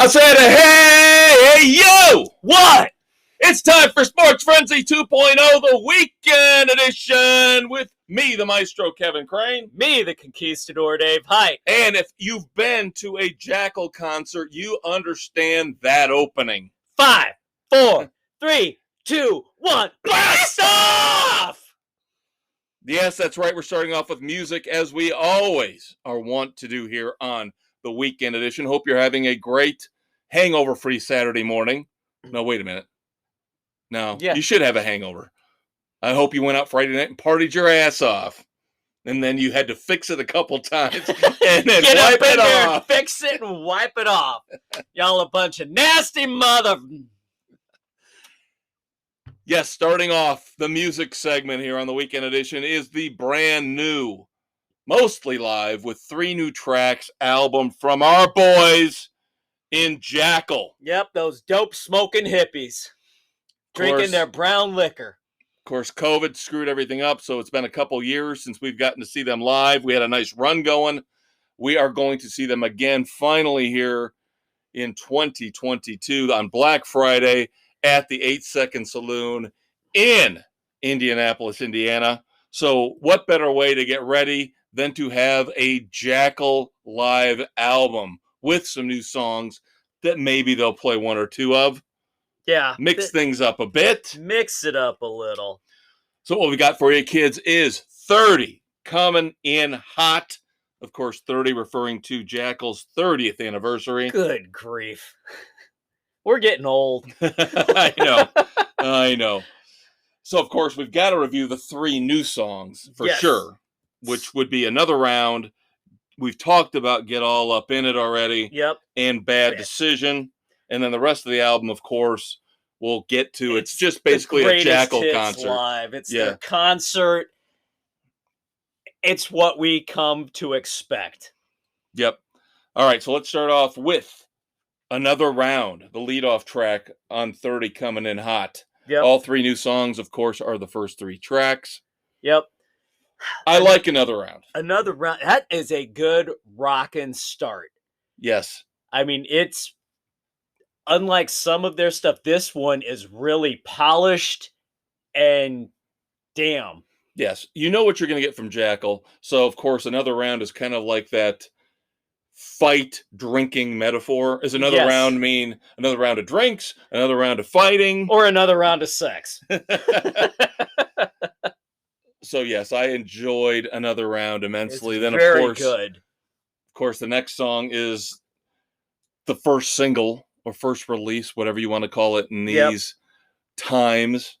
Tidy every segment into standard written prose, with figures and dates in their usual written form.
I said, hey, yo! What? It's time for Sports Frenzy 2.0, the weekend edition, with me, the maestro, Kevin Crane. Me, the conquistador, Dave. Hi. And if you've been to a Jackyl concert, you understand that opening. 5, 4, 3, 2, 1, blast off! Yes, that's right. We're starting off with music, as we always are wont to do here on the weekend edition. Hope you're having a great hangover-free Saturday morning. No, wait a minute. No, Yeah. You should have a hangover. I hope you went out Friday night and partied your ass off. And then you had to fix it a couple times and then Get wipe up in it there, off. fix it, and wipe it off. Y'all a bunch of nasty mother... Yes, starting off the music segment here on the weekend edition is the brand new, mostly live with 3 new tracks album from our boys in Jackyl. Yep, those dope smoking hippies. Drinking their brown liquor. Of course, COVID screwed everything up, so it's been a couple years since we've gotten to see them live. We had a nice run going. We are going to see them again finally here in 2022 on Black Friday at the 8 Second Saloon in Indianapolis, Indiana. So what better way to get ready than to have a Jackyl live album with some new songs that maybe they'll play 1 or 2 of. Yeah. Mix things up a bit. Mix it up a little. So what we got for you kids is 30 coming in hot. Of course, 30 referring to Jackyl's 30th anniversary. Good grief. We're getting old. I know. So, of course, we've got to review the 3 new songs for sure, which would be Another Round. We've talked about Get All Up In It already. Yep. And Bad Decision. And then the rest of the album, of course, we'll get to. It's just basically a Jackyl concert. Live. It's the concert. It's what we come to expect. Yep. All right, so let's start off with Another Round, the leadoff track on 30 coming in hot. Yep. All 3 new songs, of course, are the first 3 tracks. Yep. I like Another Round. Another Round. That is a good rockin' start. Yes. I mean, it's unlike some of their stuff. This one is really polished and damn. Yes. You know what you're going to get from Jackyl. So, of course, Another Round is kind of like that fight drinking metaphor. Is another round mean another round of drinks, another round of fighting, or another round of sex? So yes, I enjoyed Another Round immensely. It's then very of good. Of course, the next song is the first single or first release, whatever you want to call it in these times.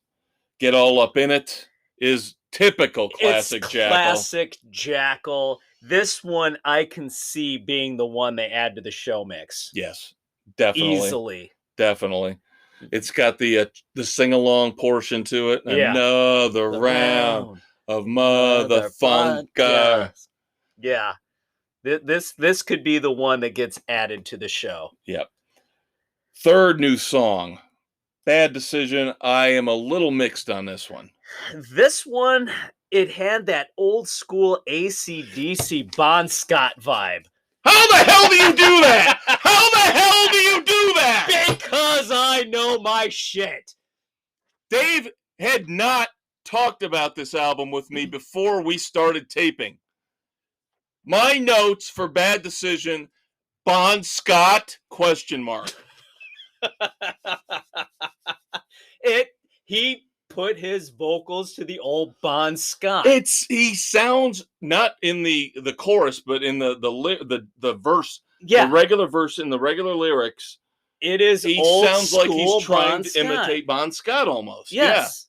Get All Up In It is typical classic Jackyl. Classic Jackyl. This one I can see being the one they add to the show mix. Yes, definitely. Easily. Definitely. It's got the sing-along portion to it. Another round of motherfunker. Yeah. This could be the one that gets added to the show. Yep. Third new song, Bad Decision. I am a little mixed on this one. This one, it had that old school AC/DC Bon Scott vibe. How the hell do you do that? How the hell do you do that? Because I know my shit. Dave had not talked about this album with me before we started taping. My notes for Bad Decision, Bon Scott, ? He put his vocals to the old Bon Scott. He sounds not in the chorus, but in the verse, the regular verse in the regular lyrics. It is. He old sounds like he's trying Bon to Scott. imitate Bon Scott almost. Yes.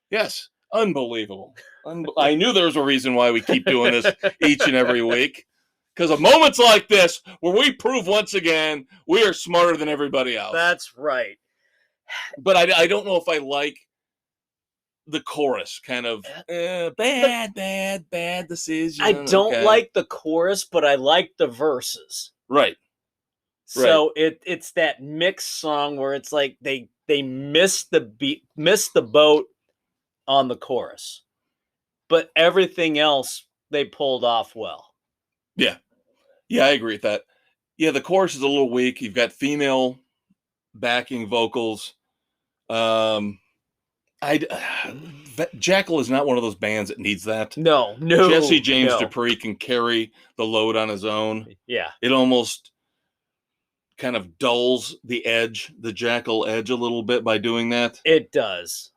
Yeah. Yes. Unbelievable. I knew there was a reason why we keep doing this each and every week. Because of moments like this, where we prove once again we are smarter than everybody else. That's right. But I don't know if I like the chorus, kind of bad decision. I don't like the chorus, but I like the verses. Right. So it's that mixed song where it's like they missed the boat on the chorus, but everything else they pulled off well. Yeah, I agree with that. Yeah, the chorus is a little weak. You've got female backing vocals. Jackyl is not one of those bands that needs that. No. Jesse James Dupree can carry the load on his own. Yeah. It almost kind of dulls the Jackyl edge a little bit by doing that. It does.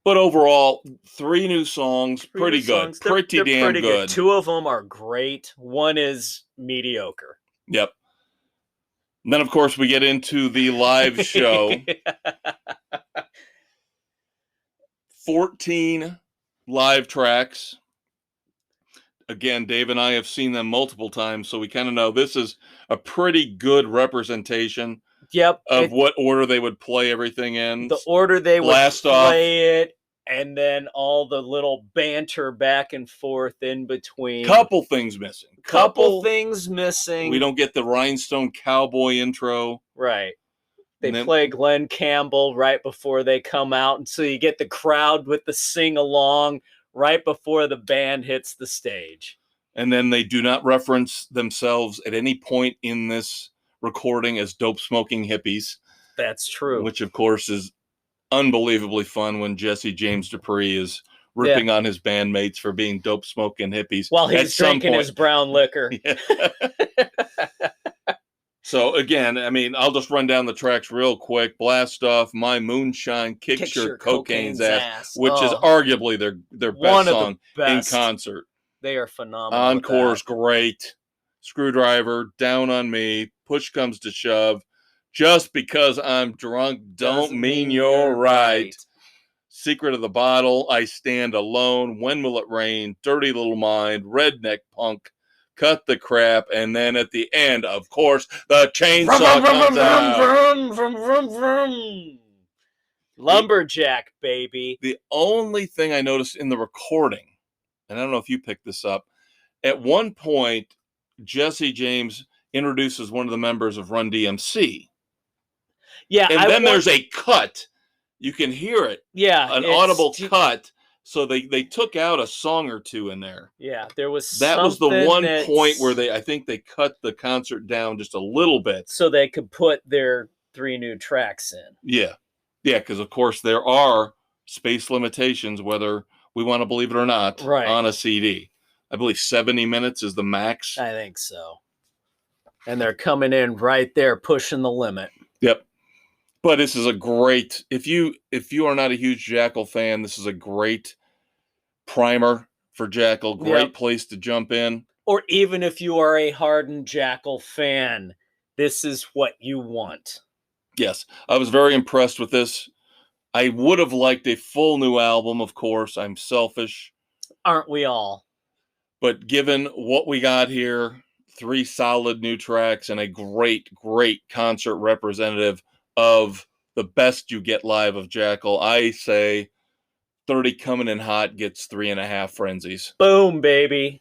But overall, 3 new songs, pretty good. Pretty damn good. 2 of them are great. 1 is mediocre. Yep. And then, of course, we get into the live show. 14 live tracks. Again, Dave and I have seen them multiple times, so we kind of know this is a pretty good representation of what order they would play everything in. The order they would play it, and then all the little banter back and forth in between. Couple things missing. We don't get the Rhinestone Cowboy intro. Right. They play Glenn Campbell right before they come out, and so you get the crowd with the sing-along right before the band hits the stage. And then they do not reference themselves at any point in this recording as dope-smoking hippies. That's true. Which, of course, is unbelievably fun when Jesse James Dupree is ripping on his bandmates for being dope-smoking hippies. While he's drinking his brown liquor. So, again, I mean, I'll just run down the tracks real quick. Blast Off, My Moonshine, Kicks Your Cocaine's Ass, which is arguably their best song in concert. They are phenomenal. Encore's great. Screwdriver, Down on Me, Push Comes to Shove, Just Because I'm Drunk Don't Mean You're Right. Secret of the Bottle, I Stand Alone, When Will It Rain, Dirty Little Mind, Redneck Punk, Cut the Crap, and then at the end, of course, the chainsaw comes out. Lumberjack, baby. The only thing I noticed in the recording, and I don't know if you picked this up, at one point, Jesse James introduces one of the members of Run DMC. Yeah. And then there's a cut. You can hear it. Yeah. An audible cut. So they took out a song or two in there. Yeah, there was that was the one point where I think they cut the concert down just a little bit. So they could put their 3 new tracks in. Yeah. Yeah, because of course there are space limitations, whether we want to believe it or not, on a CD. I believe 70 minutes is the max. I think so. And they're coming in right there, pushing the limit. Yep. But this is a great, if you are not a huge Jackyl fan, this is a great primer for Jackyl. Great place to jump in. Or even if you are a hardened Jackyl fan, this is what you want. Yes. I was very impressed with this. I would have liked a full new album, of course. I'm selfish. Aren't we all? But given what we got here, 3 solid new tracks and a great, great concert representative of the best you get live of Jackyl, I say 30 Coming in Hot gets 3.5 frenzies. Boom, baby.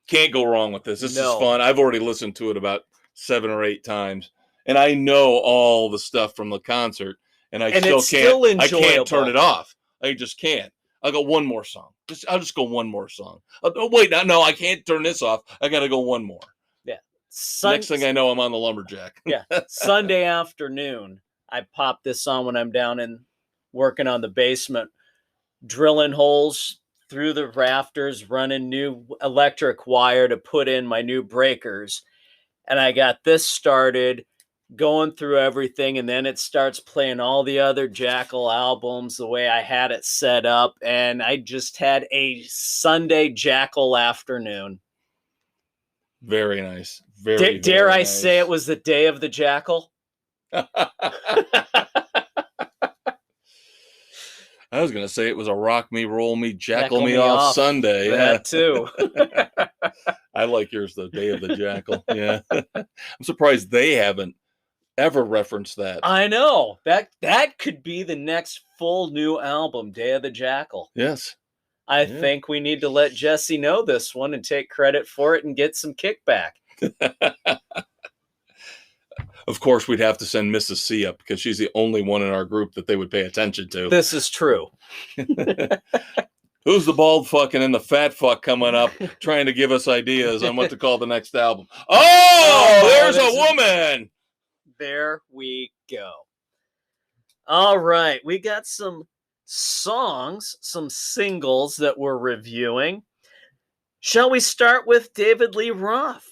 Can't go wrong with this. This is fun. I've already listened to it about 7 or 8 times. And I know all the stuff from the concert. And I can't turn it off. I just can't. I'll go one more song. I'll just go one more song. Oh, wait, no, I can't turn this off. I got to go one more. Yeah. Next thing I know, I'm on the Lumberjack. Yeah. Sunday afternoon, I pop this on when I'm down and working on the basement, drilling holes through the rafters, running new electric wire to put in my new breakers. And I got this started, going through everything, and then it starts playing all the other Jackyl albums the way I had it set up, and I just had a Sunday Jackyl afternoon. Very nice. Very dare I nice. say it was the day of the Jackyl? I was going to say it was a rock me, roll me, jackal me off Sunday. That too. I like yours, the day of the Jackyl. Yeah. I'm surprised they haven't ever referenced that. I know. That could be the next full new album, Day of the Jackyl. Yes. I think we need to let Jesse know this one and take credit for it and get some kickback. Of course, we'd have to send Mrs. C up because she's the only one in our group that they would pay attention to. This is true. Who's the bald fuck and then the fat fuck coming up trying to give us ideas on what to call the next album? Oh, there's a woman. There we go. All right. We got some songs, some singles that we're reviewing. Shall we start with David Lee Roth?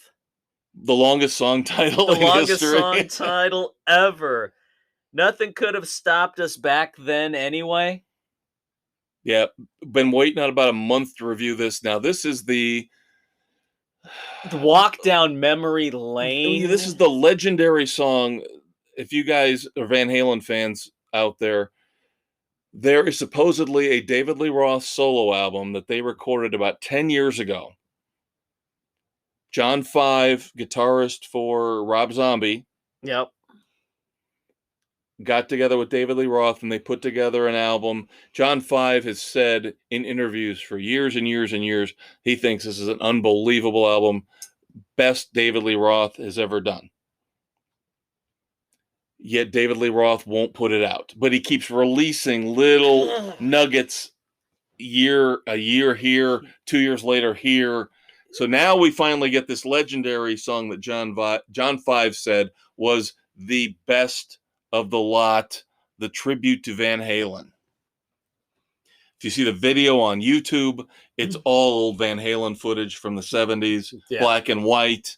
The longest song title in longest history. Song title ever. Nothing could have stopped us back then anyway. Yeah, been waiting on about a month to review this. Now, this is the walk down memory lane. This is the legendary song. If you guys are Van Halen fans out there, there is supposedly a David Lee Roth solo album that they recorded about 10 years ago. John Five, guitarist for Rob Zombie, Yep. got together with David Lee Roth and they put together an album. John Five has said in interviews for years and years and years, he thinks this is an unbelievable album. Best David Lee Roth has ever done. Yet David Lee Roth won't put it out, but he keeps releasing little nuggets a year here, 2 years later here. So now we finally get this legendary song that John Five said was the best of the lot, the tribute to Van Halen. If you see the video on YouTube, it's all old Van Halen footage from the 70s, black and white.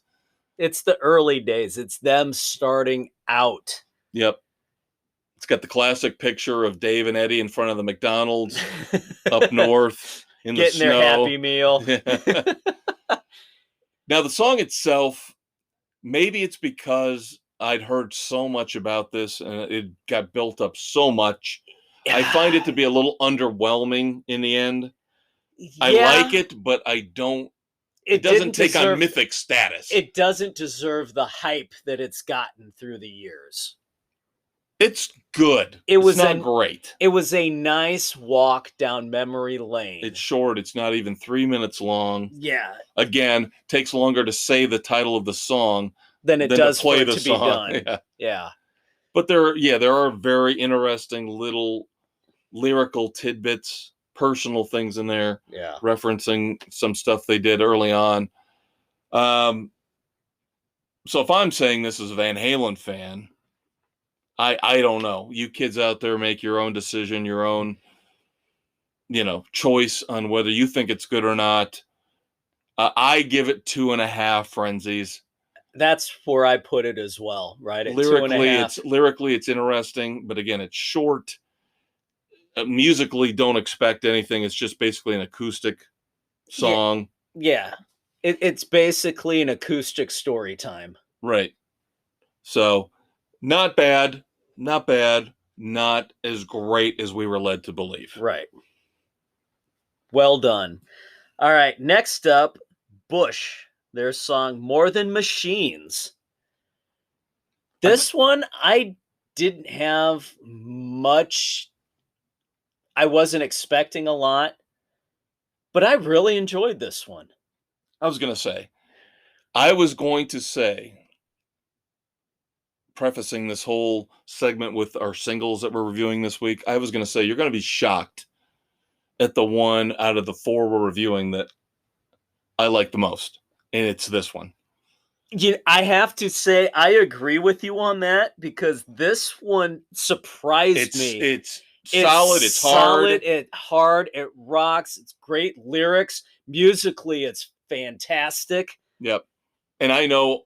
It's the early days. It's them starting out. Yep. It's got the classic picture of Dave and Eddie in front of the McDonald's up north in the snow. Getting their Happy Meal. Now, the song itself, maybe it's because I'd heard so much about this and it got built up so much. I find it to be a little underwhelming in the end. I like it, but I don't. It doesn't take on mythic status. It doesn't deserve the hype that it's gotten through the years. It's good. It's not great. It was a nice walk down memory lane. It's short. It's not even 3 minutes long. Yeah. Again, takes longer to say the title of the song than it does to play for it to be done. Yeah. But there are very interesting little lyrical tidbits, personal things in there. Yeah. Referencing some stuff they did early on. So if I'm saying this as a Van Halen fan, I don't know. You kids out there make your own decision, your own, choice on whether you think it's good or not. I give it 2.5 frenzies. That's where I put it as well, right? At lyrically, it's interesting, but again, it's short. Musically, don't expect anything. It's just basically an acoustic song. Yeah. It's basically an acoustic story time. Right. So, not bad. Not bad. Not as great as we were led to believe. Right. Well done. All right. Next up, Bush. Their song More Than Machines. This one, I didn't have much. I wasn't expecting a lot, but I really enjoyed this one. I was going to say, prefacing this whole segment with our singles that we're reviewing this week, I was going to say, you're going to be shocked at the one out of the 4 we're reviewing that I like the most. And it's this one. Yeah, I have to say, I agree with you on that because this one surprised me. It's solid. It's hard. It rocks. It's great lyrics. Musically, it's fantastic. Yep. And I know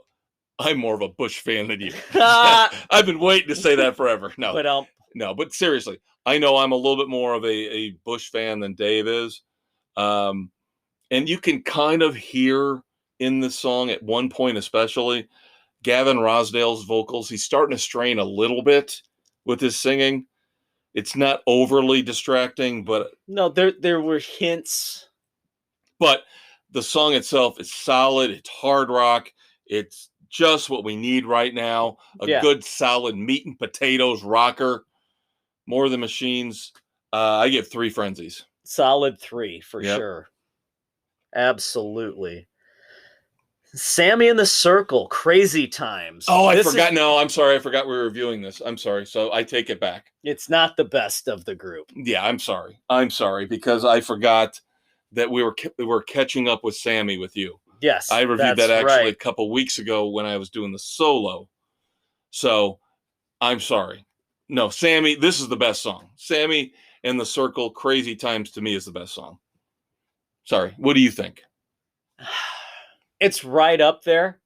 I'm more of a Bush fan than you. I've been waiting to say that forever. No, but seriously, I know I'm a little bit more of a Bush fan than Dave is. And you can kind of hear in the song at one point, especially Gavin Rosdale's vocals. He's starting to strain a little bit with his singing. It's not overly distracting, but no, there were hints. But the song itself is solid. It's hard rock. It's just what we need right now. A good, solid meat and potatoes rocker. More Than Machines. I give 3 frenzies. Solid 3 for sure. Absolutely. Sammy in the Circle, Crazy Times. Oh, I forgot. No, I'm sorry. I forgot we were reviewing this. I'm sorry. So I take it back. It's not the best of the group. Yeah, I'm sorry. I'm sorry because I forgot that we were catching up with Sammy with you. Yes, I reviewed that actually right. a couple weeks ago when I was doing the solo. So I'm sorry. No, Sammy, this is the best song. Sammy and the Circle, Crazy Times to me is the best song. Sorry. What do you think? It's right up there.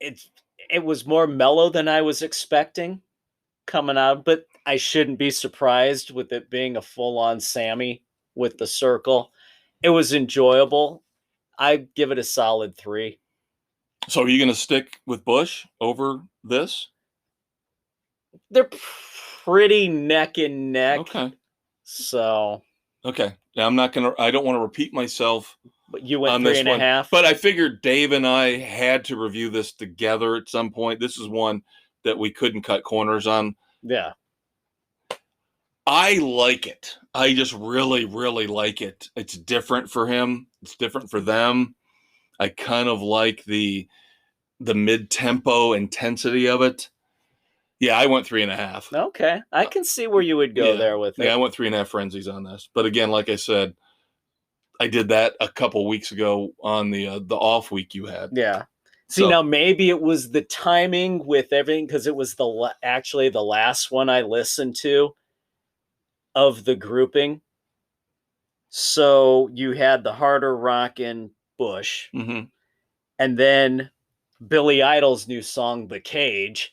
It was more mellow than I was expecting coming out, but I shouldn't be surprised with it being a full-on Sammy with the Circle. It was enjoyable. I'd give it a solid 3. So are you going to stick with Bush over this? They're pretty neck and neck. Okay. So. Okay. Now I don't want to repeat myself. But you went on 3.5. But I figured Dave and I had to review this together at some point. This is one that we couldn't cut corners on. Yeah. I like it. I just really, really like it. It's different for him. It's different for them. I kind of like the mid-tempo intensity of it. Yeah, I went 3.5. Okay. I can see where you would go there with it. Yeah, I went 3.5 frenzies on this. But again, like I said, I did that a couple weeks ago on the off week you had. Yeah. See, now maybe it was the timing with everything because it was actually the last one I listened to of the grouping. So you had the harder rockin' Bush, and then Billy Idol's new song, "The Cage,"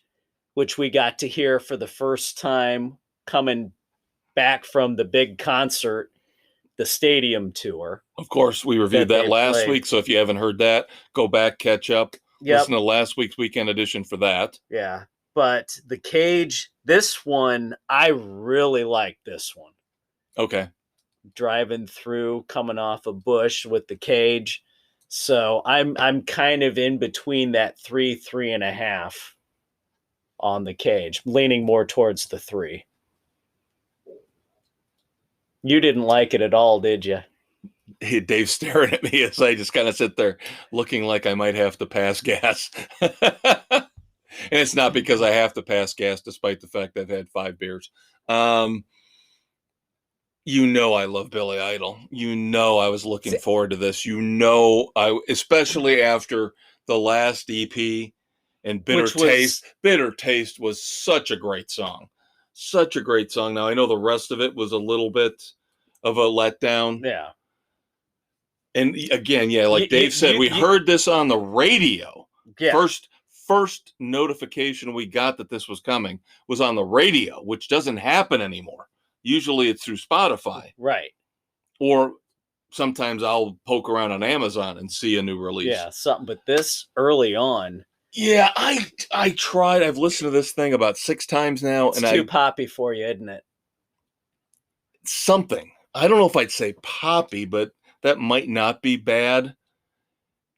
which we got to hear for the first time coming back from the big concert, the stadium tour. Of course, we reviewed that last week, so if you haven't heard that, go back, catch up, listen to last week's weekend edition for that. Yeah, but The Cage, this one, I really like this one. Okay. Driving through, coming off a Bush with The Cage. So I'm kind of in between that 3.5 on The Cage, leaning more towards the 3. You didn't like it at all, did you? Hey, Dave's staring at me as I just kind of sit there looking like I might have to pass gas. And it's not because I have to pass gas, despite the fact I've had 5 beers. I love Billy Idol. I was looking forward to this. Especially after the last EP and Bitter Taste. Bitter Taste was such a great song. Such a great song. Now, I know the rest of it was a little bit of a letdown. Yeah. And again, like Dave said, we heard this on the radio. Yeah. First notification we got that this was coming was on the radio, which doesn't happen anymore. Usually it's through Spotify. Right. Or sometimes I'll poke around on Amazon and see a new release. Yeah, something. But this early on. Yeah, I tried. I've listened to this thing about 6 times now. It's too poppy for you, isn't it? Something. I don't know if I'd say poppy, but that might not be bad.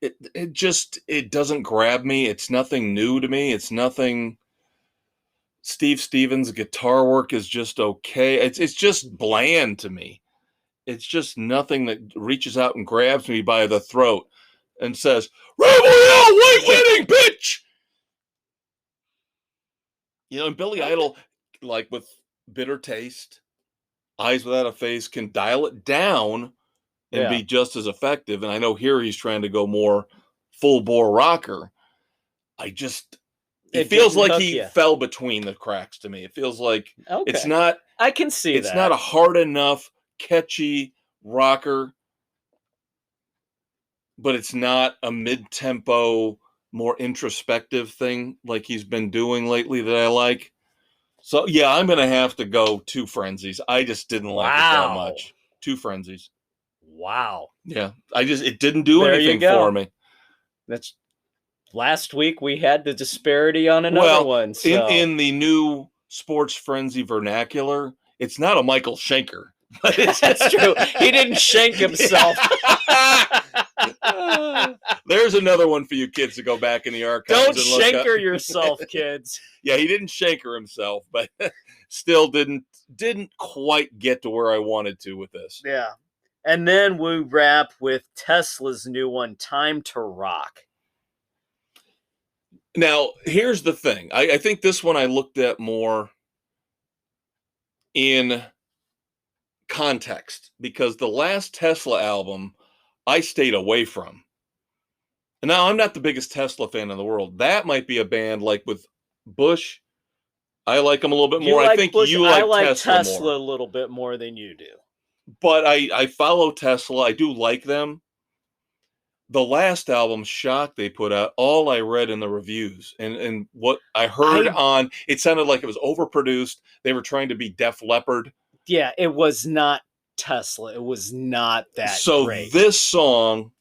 It doesn't grab me. It's nothing new to me. It's nothing. Steve Stevens' guitar work is just okay. It's just bland to me. It's just nothing that reaches out and grabs me by the throat and says, "Rebel Yell, white winning, bitch!" And Billy Idol, like with Bitter Taste, Eyes Without a Face, can dial it down and be just as effective. And I know here he's trying to go more full-bore rocker. It feels like he fell between the cracks to me. It feels like it's not. I can see it's not a hard enough, catchy rocker, but it's not a mid-tempo, more introspective thing like he's been doing lately that I like. So yeah, I'm gonna have to go 2 frenzies. I just didn't like it that much. 2 frenzies. Wow. Yeah, it didn't do anything for me. That's last week we had the disparity on another one. So. In the new sports frenzy vernacular, it's not a Michael Schenker. That's true. He didn't shank himself. There's another one for you kids to go back in the archives. Don't shanker yourself, kids. Yeah, he didn't shanker himself, but still didn't quite get to where I wanted to with this. Yeah. And then we wrap with Tesla's new one, Time to Rock. Now, here's the thing. I think this one I looked at more in context because the last Tesla album I stayed away from. And now I'm not the biggest Tesla fan in the world. That might be a band like with Bush. I like them a little bit more. I think Bush. you like I like Tesla more. a little bit more than you do. But I follow Tesla. I do like them. The last album, Shock, they put out, all I read in the reviews and what I heard on, it sounded like it was overproduced. They were trying to be Def Leppard. Yeah, it was not Tesla. It was not that great. So this song,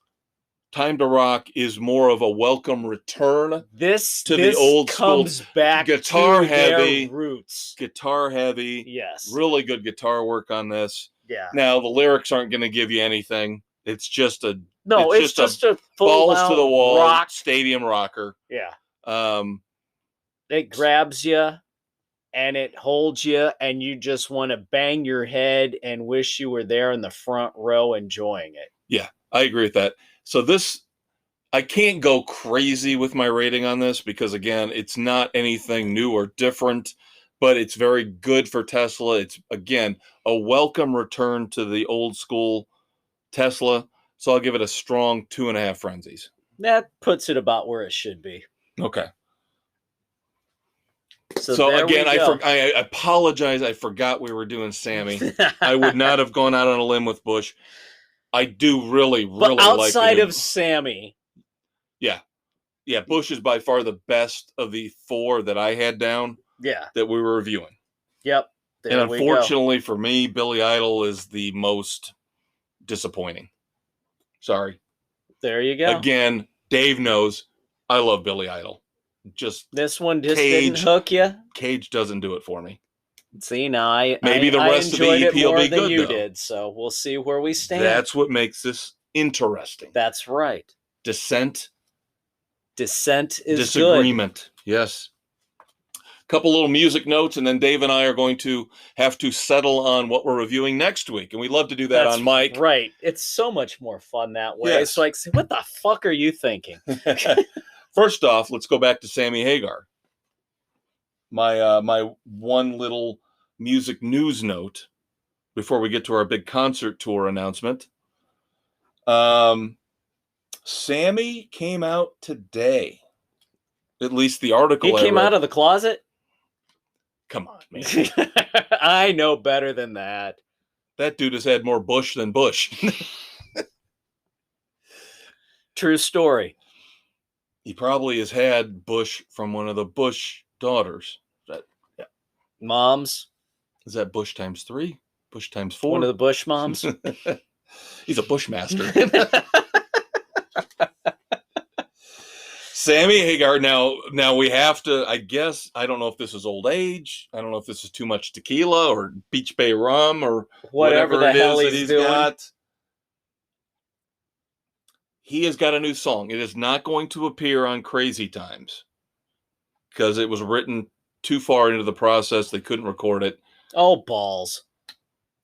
Time to Rock, is more of a welcome return to the old school. Comes back guitar to heavy, their roots. Guitar heavy. Yes. Really good guitar work on this. Yeah. Now, the lyrics aren't going to give you anything. It's just a it's just a full balls to the wall rock stadium rocker. Yeah. It grabs you and it holds you, and you just want to bang your head and wish you were there in the front row enjoying it. Yeah, I agree with that. So this, I can't go crazy with my rating on this because, again, it's not anything new or different, but it's very good for Tesla. It's, again, a welcome return to the old school Tesla. So I'll give it a strong 2.5 frenzies. That puts it about where it should be. Okay. So again, I apologize. I forgot we were doing Sammy. I would not have gone out on a limb with Bush. I do really like outside of Sammy. Yeah. Yeah, Bush is by far the best of the 4 that I had down. Yeah. That we were reviewing. Yep. And unfortunately for me, Billy Idol is the most disappointing. Sorry. There you go. Again, Dave knows I love Billy Idol. This one didn't hook you. Cage doesn't do it for me. See, now maybe the rest of the EP will be good, you did, so we'll see where we stand. That's what makes this interesting. That's right. Dissent is disagreement. Good. Yes. Couple little music notes, and then Dave and I are going to have to settle on what we're reviewing next week, and we'd love to do that on mic. Right. It's so much more fun that way. Yes. It's like, what the fuck are you thinking? First off, let's go back to Sammy Hagar. My one little music news note before we get to our big concert tour announcement. Sammy came out today. At least the article. He came out of the closet? Come on, man. I know better than that. That dude has had more Bush than Bush. True story. He probably has had Bush from one of the Bush daughters. Moms? Is that Bush times 3? Bush times 4? One of the Bush moms? He's a Bushmaster. Sammy Hagar. Now we have to, I guess, I don't know if this is old age. I don't know if this is too much tequila or Beach Bay rum or whatever the hell he's doing. Got. He has got a new song. It is not going to appear on Crazy Times because it was written too far into the process. They couldn't record it. Oh, balls.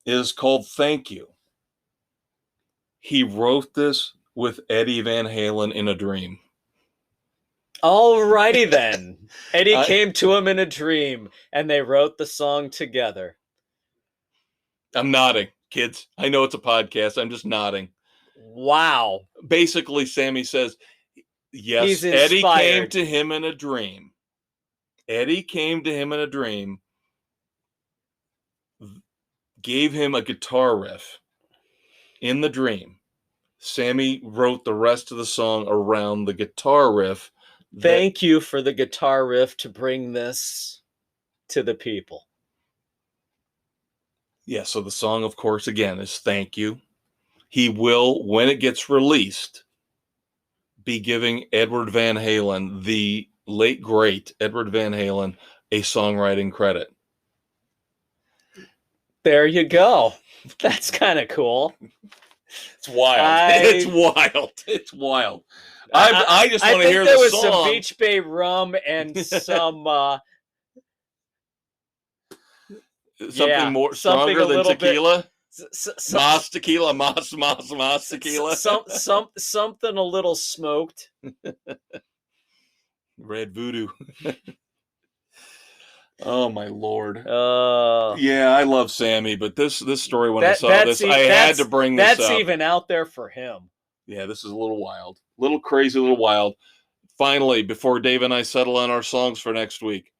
It is called Thank You. He wrote this with Eddie Van Halen in a dream. Alrighty then. Eddie came to him in a dream, and they wrote the song together. I'm nodding, kids. I know it's a podcast. I'm just nodding. Wow. Basically, Sammy says, yes, Eddie came to him in a dream. Eddie came to him in a dream, gave him a guitar riff in the dream. Sammy wrote the rest of the song around the guitar riff. Thank you for the guitar riff to bring this to the people. Yeah, so the song, of course, again, is Thank You. He will, when it gets released, be giving Edward Van Halen, the late, great Edward Van Halen, a songwriting credit. There you go. That's kind of cool. It's wild. It's wild. It's wild. I just want to hear the song. I think there was some Beach Bay rum and some something more stronger than tequila. Mas tequila, mas tequila. Something a little smoked. Red Voodoo. Oh my Lord. Uh, Yeah, I love Sammy, but this story when I saw this, I had to bring this that's up. even out there for him. Yeah, this is a little wild. A little crazy, a little wild. Finally, before Dave and I settle on our songs for next week,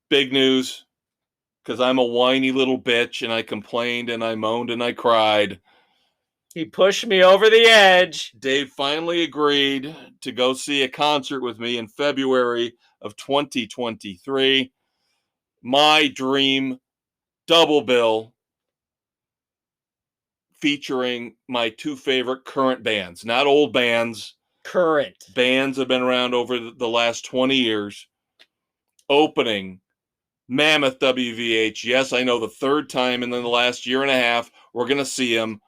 big news, because I'm a whiny little bitch and I complained and I moaned and I cried. He pushed me over the edge. Dave finally agreed to go see a concert with me in February of 2023. My dream double bill featuring my two favorite current bands, not old bands. Current bands have been around over the last 20 years. Opening Mammoth WVH. Yes, I know the third time in the last year and a half we're going to see them.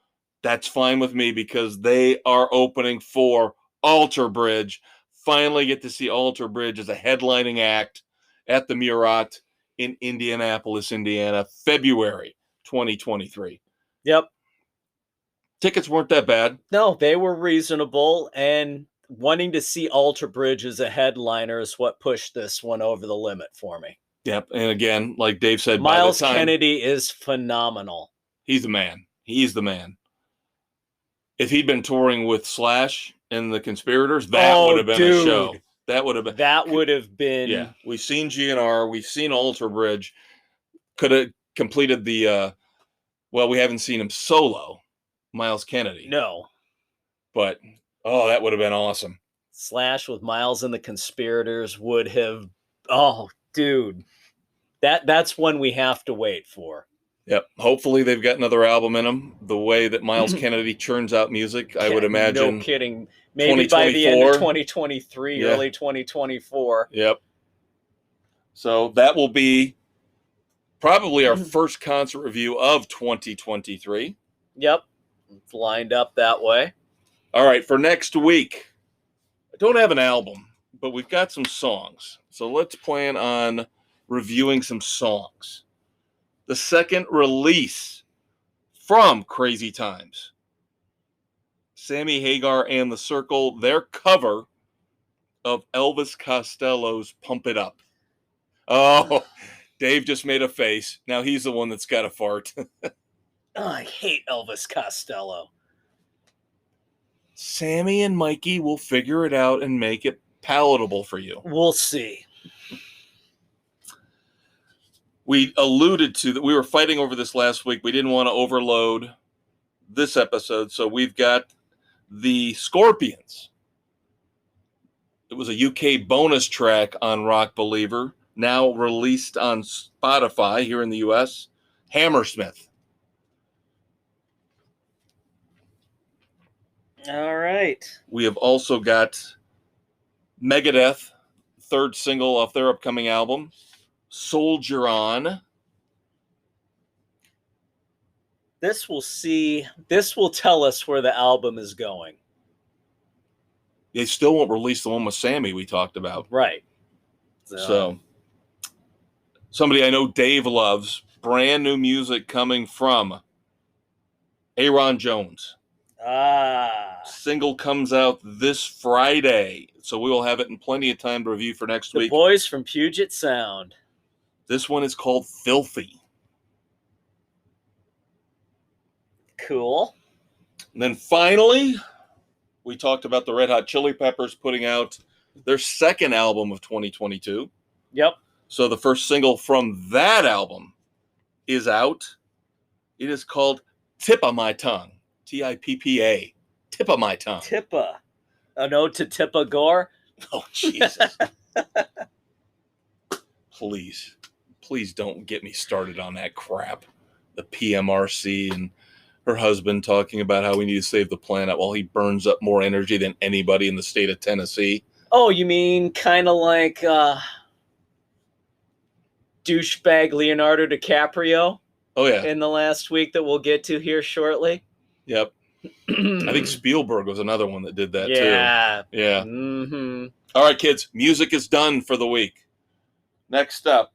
That's fine with me because they are opening for Alter Bridge. Finally get to see Alter Bridge as a headlining act at the Murat in Indianapolis, Indiana, February 2023. Yep. Tickets weren't that bad. No, they were reasonable, and wanting to see Alter Bridge as a headliner is what pushed this one over the limit for me. Yep. And again, like Dave said, Miles by the time, Kennedy is phenomenal. He's the man. He's the man. If he'd been touring with Slash and the Conspirators, that would have been a show. That would have been. Yeah. We've seen GNR. We've seen Alter Bridge. Could have completed the. Well, we haven't seen him solo, Miles Kennedy. No. But that would have been awesome. Slash with Miles and the Conspirators would have. Oh, dude, that's one we have to wait for. Yep. Hopefully they've got another album in them. The way that Miles Kennedy churns out music, I would imagine. No kidding. Maybe by the end of 2023, early 2024. Yep. So that will be probably our first concert review of 2023. Yep. It's lined up that way. All right. For next week, I don't have an album, but we've got some songs. So let's plan on reviewing some songs. The second release from Crazy Times, Sammy Hagar and the Circle, their cover of Elvis Costello's Pump It Up. Oh, Dave just made a face. Now he's the one that's got a fart. I hate Elvis Costello. Sammy and Mikey will figure it out and make it palatable for you. We'll see. We alluded to that we were fighting over this last week. We didn't want to overload this episode, so we've got the Scorpions. It was a UK bonus track on Rock Believer, now released on Spotify here in the US. Hammersmith. All right. We have also got Megadeth, third single off their upcoming album, Soldier On. This will tell us where the album is going. They still won't release the one with Sammy we talked about. Right. So somebody I know Dave loves, brand new music coming from Aaron Jones. Single comes out this Friday, so we will have it in plenty of time to review for next week. The boys from Puget Sound. This one is called Filthy. Cool. And then finally, we talked about the Red Hot Chili Peppers putting out their second album of 2022. Yep. So the first single from that album is out. It is called Tip of My Tongue. Tippa. Tip of My Tongue. Tippa. An ode to Tippa Gore? Oh, Jesus. Please don't get me started on that crap. The PMRC and her husband talking about how we need to save the planet while he burns up more energy than anybody in the state of Tennessee. Oh, you mean kind of like douchebag Leonardo DiCaprio? Oh, yeah. In the last week that we'll get to here shortly? Yep. I think Spielberg was another one that did that, too. Yeah. Mm-hmm. All right, kids. Music is done for the week. Next up,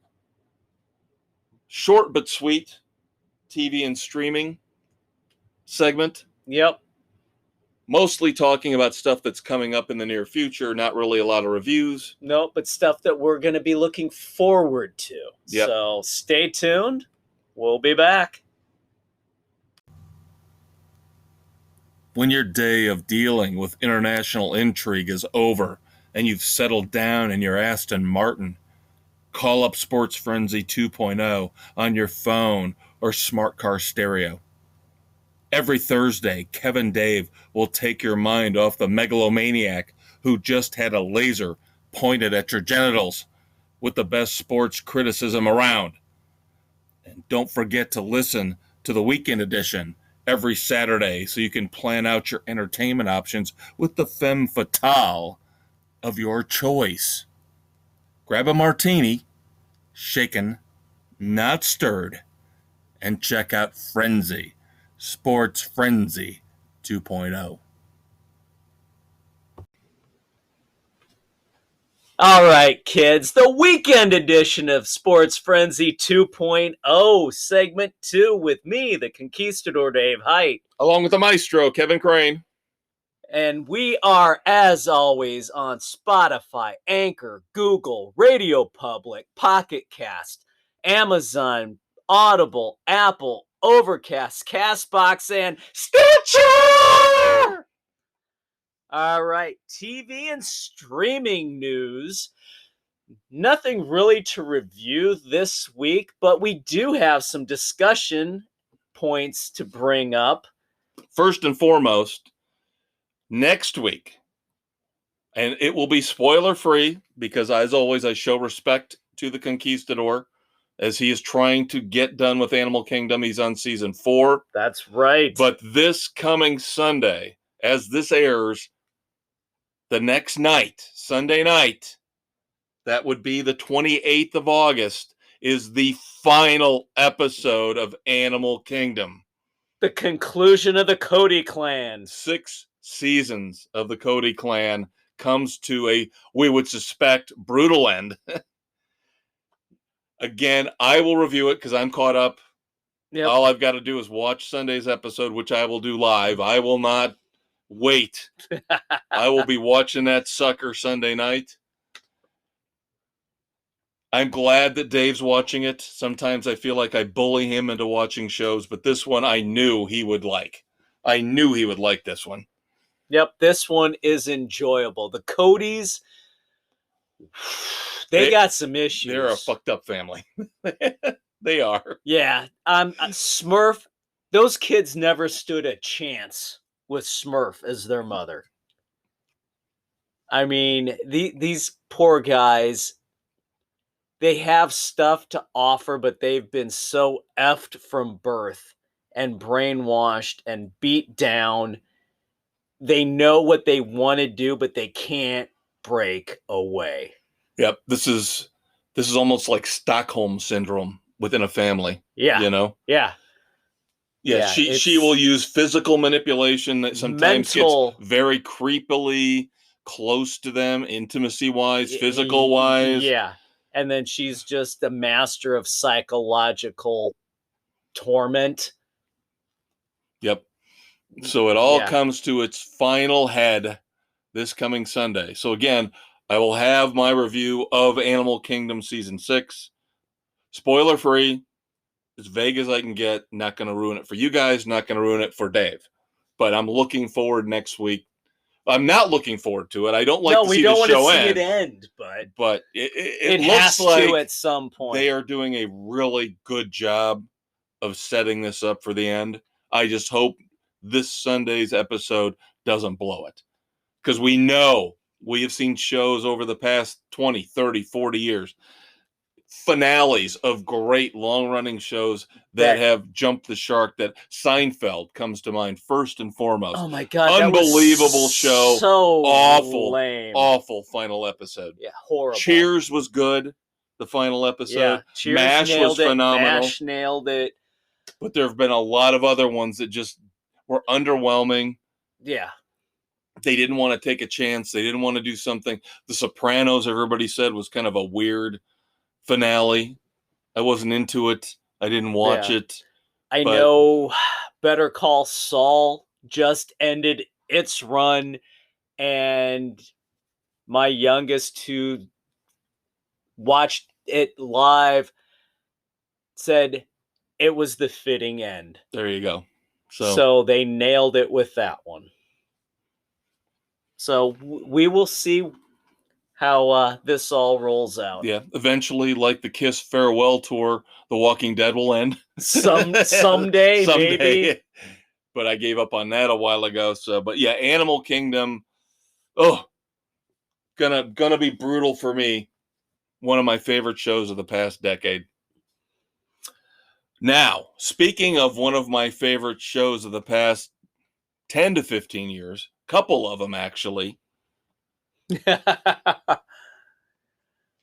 short but sweet TV and streaming segment. Yep. Mostly talking about stuff that's coming up in the near future, not really a lot of reviews. No, but stuff that we're going to be looking forward to. Yep. So stay tuned. We'll be back. When your day of dealing with international intrigue is over and you've settled down in your Aston Martin, call up Sports Frenzy 2.0 on your phone or smart car stereo. Every Thursday, Kev Dave will take your mind off the megalomaniac who just had a laser pointed at your genitals with the best sports criticism around. And don't forget to listen to the Weekend Edition every Saturday so you can plan out your entertainment options with the femme fatale of your choice. Grab a martini, shaken, not stirred, and check out Frenzy, Sports Frenzy 2.0. All right, kids, the weekend edition of Sports Frenzy 2.0, segment 2 with me, the Conquistador Dave Height. Along with the maestro, Kevin Crane. And we are, as always, on Spotify, Anchor, Google, Radio Public, Pocket Cast, Amazon, Audible, Apple, Overcast, CastBox, and Stitcher! All right, TV and streaming news. Nothing really to review this week, but we do have some discussion points to bring up. First and foremost, next week, and it will be spoiler-free because, as always, I show respect to the Conquistador as he is trying to get done with Animal Kingdom. He's on season 4. That's right. But this coming Sunday, as this airs, the next night, Sunday night, that would be the 28th of August, is the final episode of Animal Kingdom. The conclusion of the Cody clan. 6 seasons of the Cody clan comes to a, we would suspect, brutal end. Again, I will review it because I'm caught up. Yep. All I've got to do is watch Sunday's episode, which I will do live. I will not wait. I will be watching that sucker Sunday night. I'm glad that Dave's watching it. Sometimes I feel like I bully him into watching shows, but this one I knew he would like. I knew he would like this one. Yep, this one is enjoyable. The Codys, they got some issues. They're a fucked up family. They are. Yeah, Smurf, those kids never stood a chance with Smurf as their mother. I mean, these poor guys, they have stuff to offer, but they've been so effed from birth and brainwashed and beat down. They know what they want to do, but they can't break away. Yep, this is almost like Stockholm syndrome within a family. Yeah. You know? Yeah. Yeah, she will use physical manipulation that sometimes gets very creepily close to them, intimacy-wise, physical-wise. Yeah. And then she's just a master of psychological torment. Yep. So it all comes to its final head this coming Sunday. So again, I will have my review of Animal Kingdom Season 6. Spoiler-free. As vague as I can get. Not going to ruin it for you guys. Not going to ruin it for Dave. But I'm looking forward next week. I'm not looking forward to it. I don't like to see the show end. No, we don't want to see it end. But it looks has like to at some point. They are doing a really good job of setting this up for the end. I just hope this Sunday's episode doesn't blow it. Because we know we have seen shows over the past 20, 30, 40 years. Finales of great long-running shows that have jumped the shark. That Seinfeld comes to mind first and foremost. Oh my God. Unbelievable show. So awful, lame. Awful final episode. Yeah, horrible. Cheers was good. The final episode. Yeah, Cheers MASH was phenomenal. MASH nailed it. But there have been a lot of other ones that just were underwhelming. Yeah. They didn't want to take a chance. They didn't want to do something. The Sopranos, everybody said, was kind of a weird finale. I wasn't into it. I didn't watch it. I know Better Call Saul just ended its run, and my youngest, who watched it live, said it was the fitting end. There you go. So they nailed it with that one. So we will see how this all rolls out. Yeah, eventually, like the Kiss farewell tour, The Walking Dead will end. Someday, maybe. But I gave up on that a while ago. So, but yeah, Animal Kingdom. Oh, gonna be brutal for me. One of my favorite shows of the past decade. Now, speaking of one of my favorite shows of the past 10 to 15 years, couple of them actually.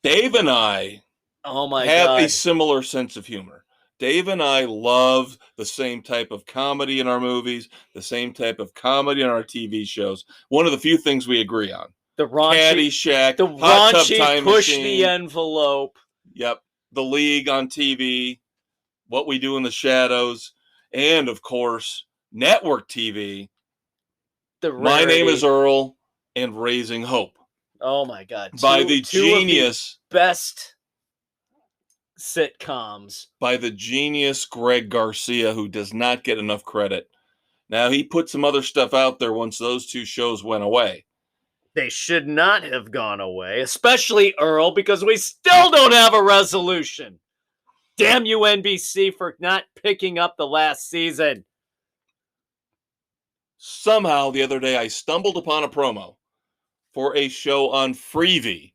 Dave and I have a similar sense of humor. Dave and I love the same type of comedy in our movies, the same type of comedy in our TV shows. One of the few things we agree on. The raunchy, Caddyshack, the Hot Tub raunchy Time push Machine. The envelope. Yep. The League on TV, What We Do in the Shadows, and of course, network TV. My Name is Earl and Raising Hope. Oh my God. By the genius. Best sitcoms. By the genius Greg Garcia, who does not get enough credit. Now, he put some other stuff out there once those two shows went away. They should not have gone away, especially Earl, because we still don't have a resolution. Damn you, NBC, for not picking up the last season. Somehow, the other day, I stumbled upon a promo for a show on Freevee.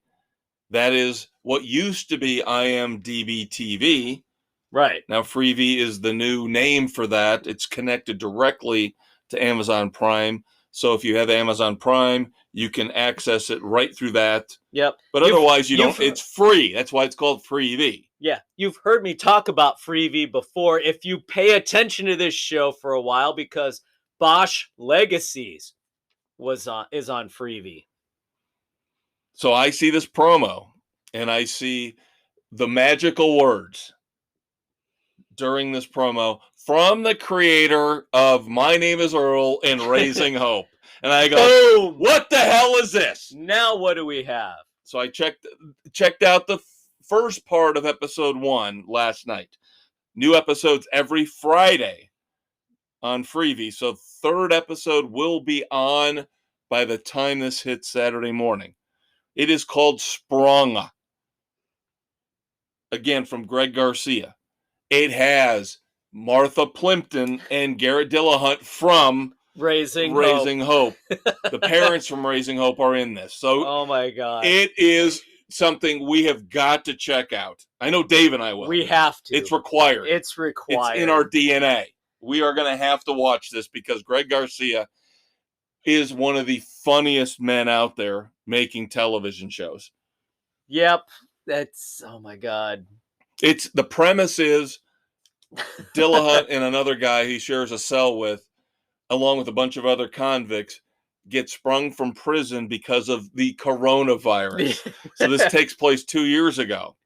That is what used to be IMDb TV. Right. Now, Freevee is the new name for that. It's connected directly to Amazon Prime. So if you have Amazon Prime, you can access it right through that. Yep. But otherwise, you don't. It's free. That's why it's called Freevee. Yeah. You've heard me talk about Freevee before. If you pay attention to this show for a while, because Bosch Legacies is on Freevee. So I see this promo, and I see the magical words during this promo from the creator of My Name is Earl and Raising Hope. And I go, boom! What the hell is this? Now what do we have? So I checked out the first part of episode 1 last night. New episodes every Friday on Freevee. So third episode will be on by the time this hits Saturday morning. It is called Sprung. Again, from Greg Garcia. It has Martha Plimpton and Garrett Dillahunt from Raising Hope. The parents from Raising Hope are in this. So, oh my God. It is something we have got to check out. I know Dave and I will. We have to. It's required. It's required. It's in our DNA. We are going to have to watch this because Greg Garcia is one of the funniest men out there making television shows. Yep. That's, oh my God. The premise is Dillahunt and another guy he shares a cell with, along with a bunch of other convicts, get sprung from prison because of the coronavirus. So this takes place 2 years ago.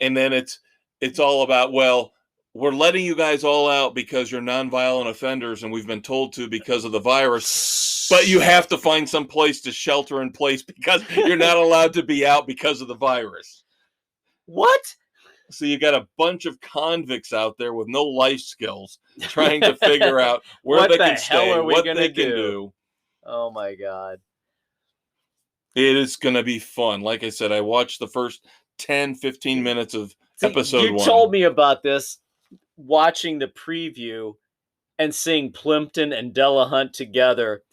And then it's all about, well, we're letting you guys all out because you're nonviolent offenders and we've been told to because of the virus, but you have to find some place to shelter in place because you're not allowed to be out because of the virus. What? So you got a bunch of convicts out there with no life skills trying to figure out where they can stay, what they can do. Oh my God. It is going to be fun. Like I said, I watched the first 10, 15 minutes of episode 1. You told me about this watching the preview and seeing Plimpton and Dillahunt together.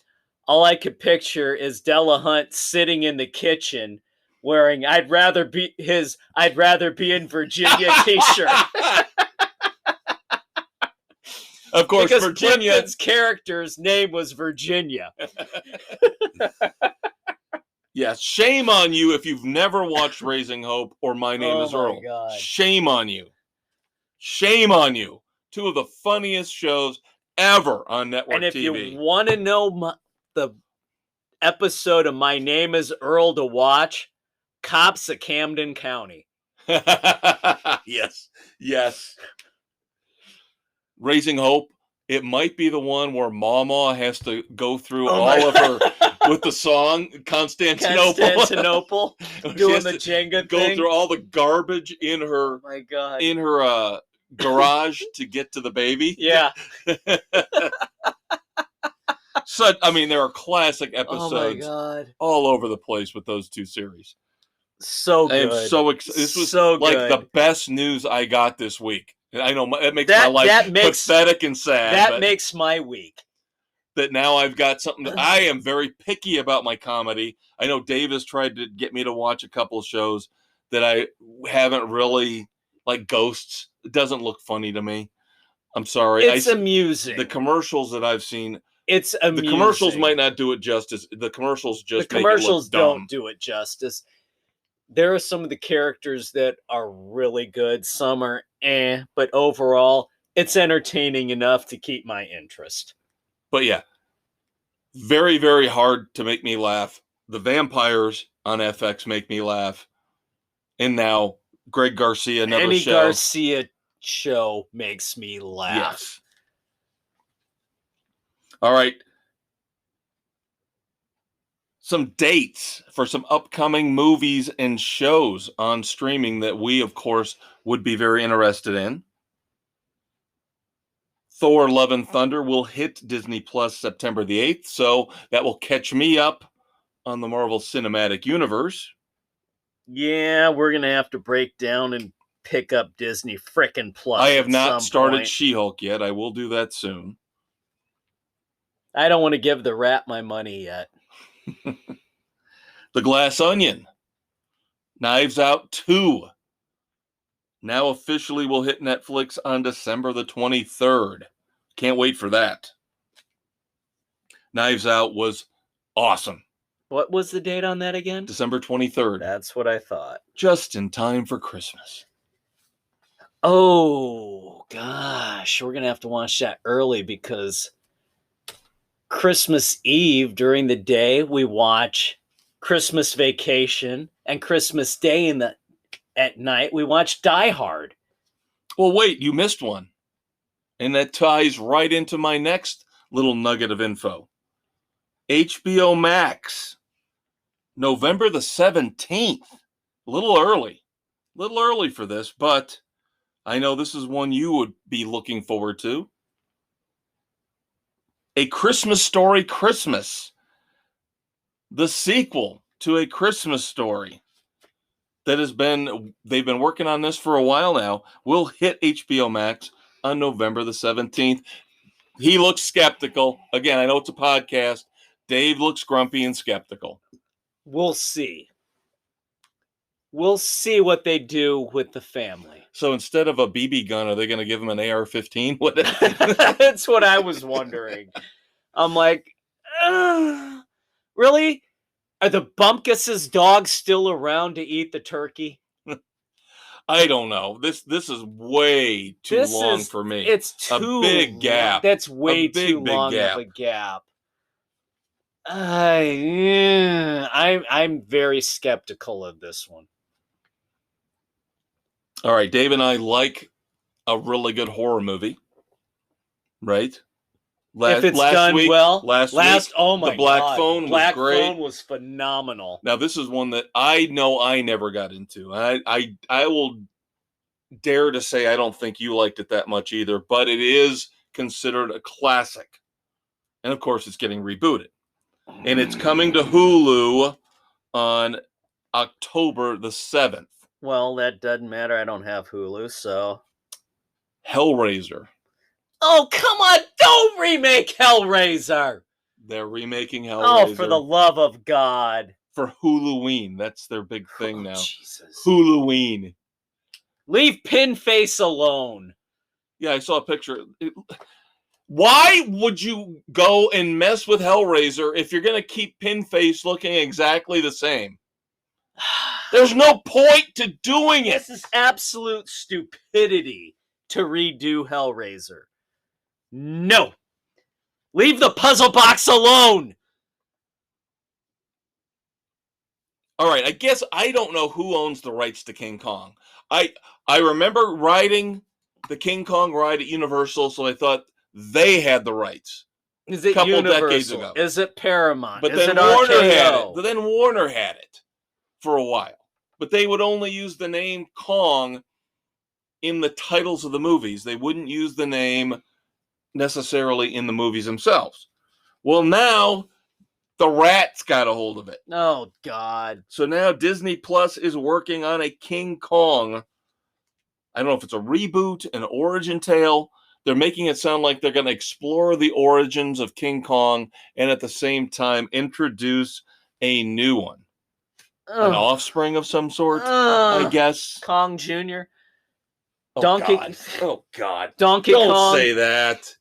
All I could picture is Dillahunt sitting in the kitchen wearing I'd rather be in Virginia t-shirt. Of course, because Virginia. Plimpton's character's name was Virginia. Yes, shame on you if you've never watched Raising Hope or My Name is Earl. God. Shame on you. Shame on you. Two of the funniest shows ever on network TV. And if you want to know the episode of My Name is Earl to watch, Cops of Camden County. Yes. Raising Hope, It might be the one where Mama has to go through Oh all of her with the song Constantinople. Constantinople doing the Jenga go thing. through all the garbage in her Oh my God. in her garage to get to the baby. Yeah. So I mean, there are classic Oh my episodes God. all over the place with those two series. So I am good. so excited. This was so like good. the best news I got this week. And I know it makes my life pathetic and sad. That makes my week. That now I've got something. I am very picky about my comedy. I know Dave has tried to get me to watch a couple of shows that I haven't really, like Ghosts. It doesn't look funny to me. I'm sorry. It's amusing. The commercials that I've seen. It's amusing. The commercials might not do it justice. The commercials just the commercials make it look dumb. don't do it justice. There are some of the characters that are really good. Some are but overall, it's entertaining enough to keep my interest. But yeah, very, very hard to make me laugh. The vampires on FX make me laugh. And now Greg Garcia, another Any show. Garcia show makes me laugh. Yes. All right. Some dates for some upcoming movies and shows on streaming that we, of course, would be very interested in. Thor: Love and Thunder will hit Disney Plus September the 8th, so that will catch me up on the Marvel Cinematic Universe. Yeah, we're going to have to break down and pick up Disney frickin' Plus. I have not started She-Hulk yet. I will do that soon. I don't want to give the rat my money yet. The Glass Onion. Knives Out 2. Now officially will hit Netflix on December the 23rd. Can't wait for that. Knives Out was awesome. What was the date on that again? December 23rd. That's what I thought. Just in time for Christmas. Oh, gosh. We're going to have to watch that early because Christmas Eve during the day, we watch Christmas Vacation, and Christmas Day at night, we watch Die Hard. Well, wait, you missed one. And that ties right into my next little nugget of info. HBO Max, November the 17th. A little early for this, but I know this is one you would be looking forward to. A Christmas Story Christmas, the sequel to A Christmas Story they've been working on this for a while now, will hit HBO Max on November the 17th. He looks skeptical. Again, I know it's a podcast. Dave looks grumpy and skeptical. We'll see. We'll see what they do with the family. So instead of a BB gun, are they going to give him an AR-15? That's what I was wondering. I'm like, really? Are the Bumpkus's dogs still around to eat the turkey? I don't know. This is way too long for me. It's too a big gap. That's way too long of a gap. I'm very skeptical of this one. All right, Dave and I like a really good horror movie, right? If it's done well. Last week, oh my The Black God. Phone was Black great. Phone was phenomenal. Now, this is one that I know I never got into. I will dare to say I don't think you liked it that much either, but it is considered a classic. And, of course, it's getting rebooted. And it's coming to Hulu on October the 7th. Well, that doesn't matter. I don't have Hulu, so. Hellraiser. Oh, come on. Don't remake Hellraiser. They're remaking Hellraiser. Oh, for the love of God. For Huluween. That's their big thing now. Jesus. Huluween. Leave Pinface alone. Yeah, I saw a picture. Why would you go and mess with Hellraiser if you're going to keep Pinface looking exactly the same? There's no point to doing it. This is absolute stupidity to redo Hellraiser. No. Leave the puzzle box alone. All right, I guess I don't know who owns the rights to King Kong. I remember riding the King Kong ride at Universal, so I thought They had the rights. Is it couple Universal? decades ago. Is it Paramount? But Is then it Warner had it. RKO? But then Warner had it for a while. But they would only use the name Kong in the titles of the movies. They wouldn't use the name necessarily in the movies themselves. Well, now the Rats got a hold of it. Oh, God. So now Disney Plus is working on a King Kong. I don't know if it's a reboot, an origin tale. They're making it sound like they're going to explore the origins of King Kong and at the same time introduce a new one. An offspring of some sort, I guess. Kong Jr. Oh, Donkey. God. Oh, God. Donkey Don't Kong. say that.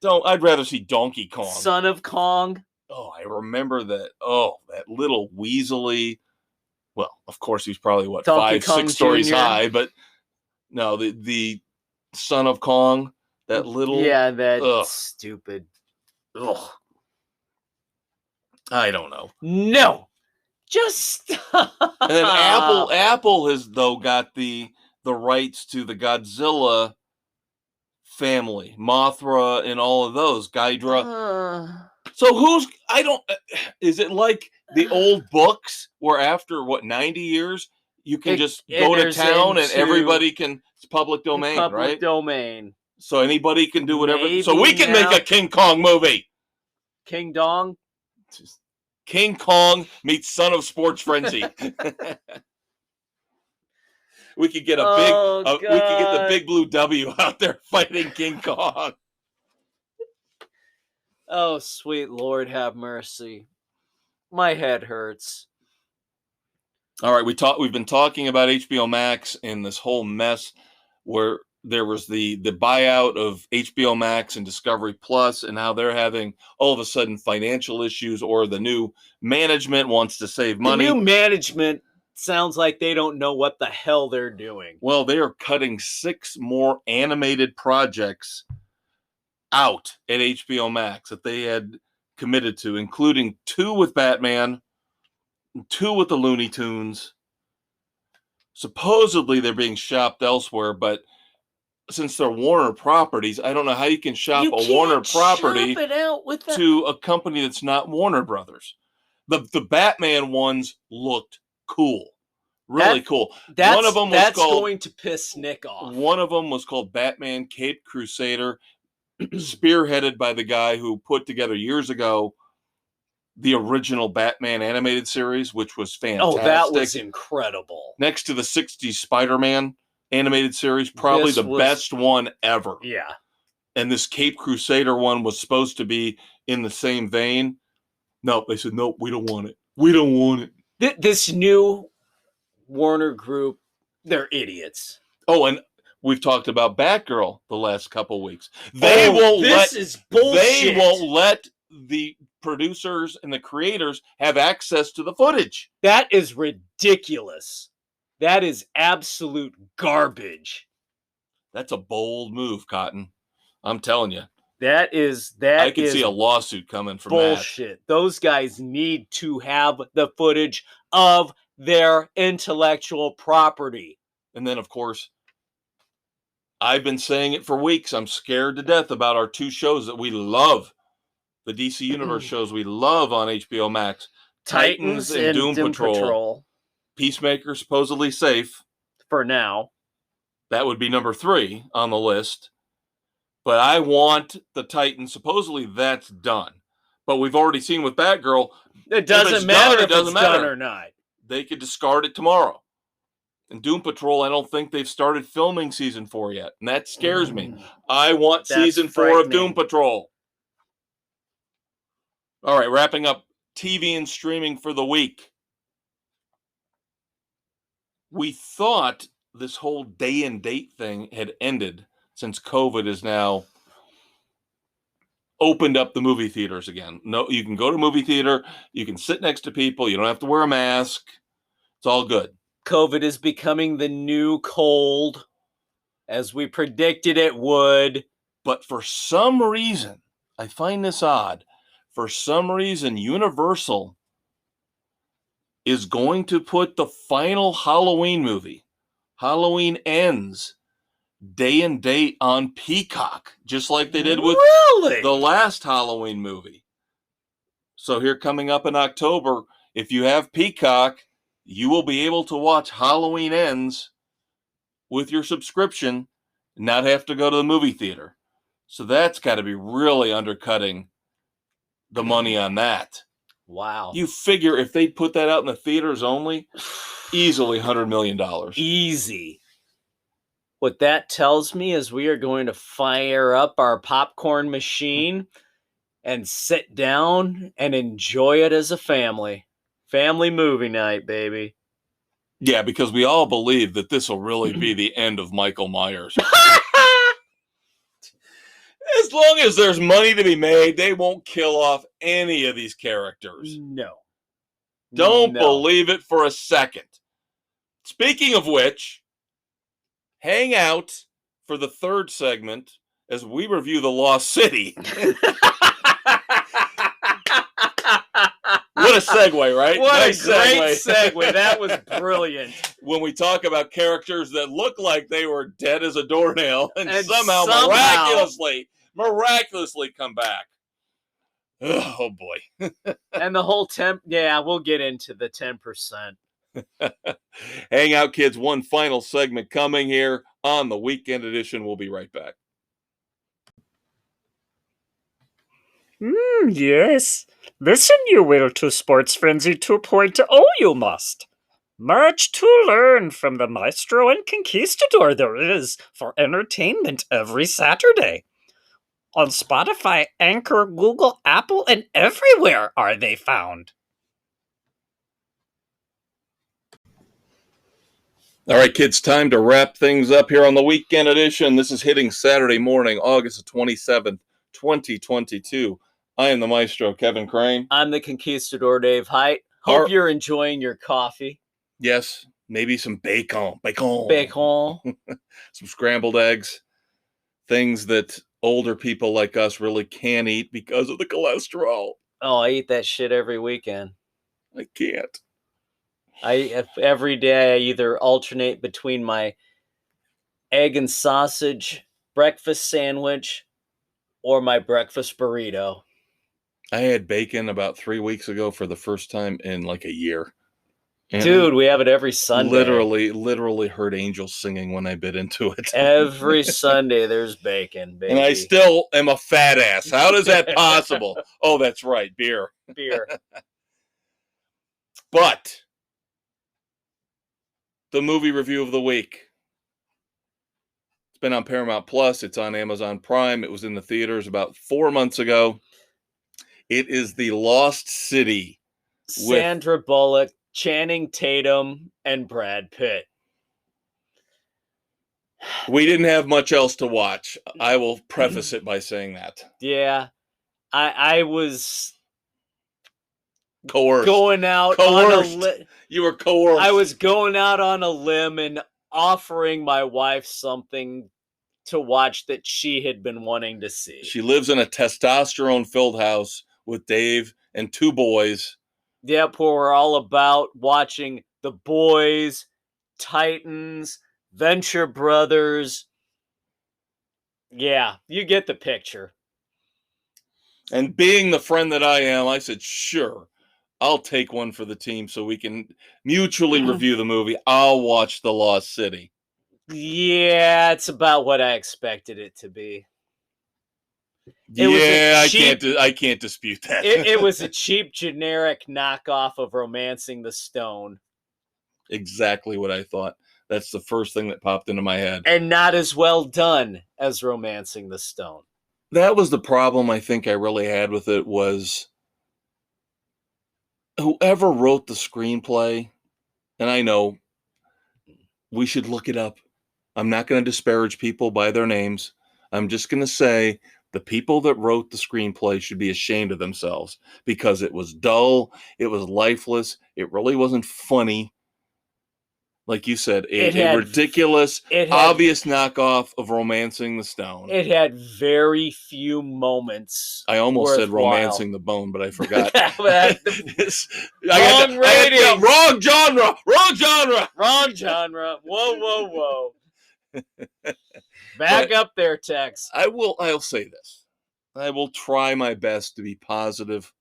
I'd rather see Donkey Kong. Son of Kong. Oh, I remember that. Oh, that little weaselly. Well, of course, he's probably, Donkey 5, Kong 6 stories Jr. high, but no, the son of Kong, that little. Yeah, that stupid. Ugh. I don't know. No. Just And then Apple has though got the rights to the Godzilla family, Mothra, and all of those, Ghidra. So is it like the old books where after 90 years you can just go to town and everybody can, it's public domain, right? Public domain. So anybody can do whatever. Maybe so we can make a King Kong movie. King Dong. King Kong meets Son of Sports Frenzy. We could get we could get the big blue W out there fighting King Kong. Oh, sweet Lord, have mercy. My head hurts. All right, we've been talking about HBO Max and this whole mess where there was the buyout of HBO Max and Discovery Plus, and how they're having all of a sudden financial issues, or the new management wants to save money. The new management sounds like they don't know what the hell they're doing. Well, they are cutting 6 more animated projects out at HBO Max that they had committed to, including 2 with Batman, 2 with the Looney Tunes. Supposedly they're being shopped elsewhere, but since they're Warner properties, I don't know how you can shop a Warner property to a company that's not Warner Brothers. The Batman ones looked cool. Really cool. One of them was called, going to piss Nick off. One of them was called Batman Caped Crusader, spearheaded by the guy who put together years ago the original Batman animated series, which was fantastic. Oh, that was incredible. Next to the 60s Spider-Man animated series, probably the best one ever. Yeah. And this Cape Crusader one was supposed to be in the same vein. No, they said, no, we don't want it. We don't want it. This new Warner group, they're idiots. Oh, and we've talked about Batgirl the last couple weeks. They won't let the producers and the creators have access to the footage. That is ridiculous. That is absolute garbage. That's a bold move, Cotton. I'm telling you. I can see a lawsuit coming from bullshit. that. Those guys need to have the footage of their intellectual property. And then, of course, I've been saying it for weeks. I'm scared to death about our 2 shows that we love. The DC Universe shows we love on HBO Max. Titans and Doom Patrol. Peacemaker supposedly safe. For now. That would be number 3 on the list. But I want the Titans. Supposedly that's done. But we've already seen with Batgirl. It doesn't matter if it's done or not. They could discard it tomorrow. And Doom Patrol, I don't think they've started filming season 4 yet. And that scares me. I want season 4 of Doom Patrol. All right, wrapping up TV and streaming for the week. We thought this whole day and date thing had ended since COVID is now opened up the movie theaters again. No, you can go to movie theater, you can sit next to people, you don't have to wear a mask. It's all good. COVID is becoming the new cold, as we predicted it would. But for some reason, I find this odd. For some reason, Universal is going to put the final Halloween movie, Halloween Ends, day and date on Peacock, just like they did with the last Halloween movie. So here coming up in October, if you have Peacock, you will be able to watch Halloween Ends with your subscription and not have to go to the movie theater. So that's got to be really undercutting the money on that. Wow. You figure if they put that out in the theaters only, easily $100 million. Easy. What that tells me is we are going to fire up our popcorn machine and sit down and enjoy it as a family. Family movie night, baby. Yeah, because we all believe that this will really be the end of Michael Myers. As long as there's money to be made, they won't kill off any of these characters. No. Don't believe it for a second. Speaking of which, hang out for the third segment as we review The Lost City. What a segue, right? What nice a great segue. That was brilliant. When we talk about characters that look like they were dead as a doornail and somehow miraculously come back. Oh, boy. And the whole we'll get into the 10%. Hang out, kids. One final segment coming here on the weekend edition. We'll be right back. Yes. Listen, you will, to Sports Frenzy 2.0, you must. Much to learn from the maestro and conquistador there is for entertainment every Saturday. On Spotify, Anchor, Google, Apple, and everywhere are they found. All right, kids, time to wrap things up here on the weekend edition. This is hitting Saturday morning, August 27th, 2022. I am the maestro, Kevin Crane. I'm the conquistador, Dave Height. Hope you're enjoying your coffee. Yes, maybe some bacon. Some scrambled eggs. Things that older people like us really can't eat because of the cholesterol. Oh, I eat that shit every weekend. I can't. Every day I either alternate between my egg and sausage breakfast sandwich or my breakfast burrito. I had bacon about 3 weeks ago for the first time in like a year. And dude, we have it every Sunday. Literally heard angels singing when I bit into it. Every Sunday there's bacon, baby. And I still am a fat ass. How is that possible? Oh, that's right, beer. But the movie review of the week. It's been on Paramount Plus. It's on Amazon Prime. It was in the theaters about 4 months ago. It is The Lost City. Sandra Bullock, Channing Tatum, and Brad Pitt. We didn't have much else to watch. I will preface it by saying that. Yeah. I was coerced. Going out coerced. On a you were coerced. I was going out on a limb and offering my wife something to watch that she had been wanting to see. She lives in a testosterone-filled house with Dave and 2 boys. Yep, where we're all about watching The Boys, Titans, Venture Brothers. Yeah, you get the picture. And being the friend that I am, I said, sure, I'll take one for the team so we can mutually review the movie. I'll watch The Lost City. Yeah, it's about what I expected it to be. I can't dispute that. It was a cheap, generic knockoff of Romancing the Stone. Exactly what I thought. That's the first thing that popped into my head. And not as well done as Romancing the Stone. That was the problem I think I really had with it, was whoever wrote the screenplay, and I know we should look it up. I'm not going to disparage people by their names. I'm just going to say the people that wrote the screenplay should be ashamed of themselves, because it was dull, it was lifeless, it really wasn't funny. Like you said, a ridiculous, obvious knockoff of Romancing the Stone. It had very few moments. I almost said Romancing the Bone, but I forgot. Wrong genre. Whoa. Back up there, Tex. I'll say this. I will try my best to be positive.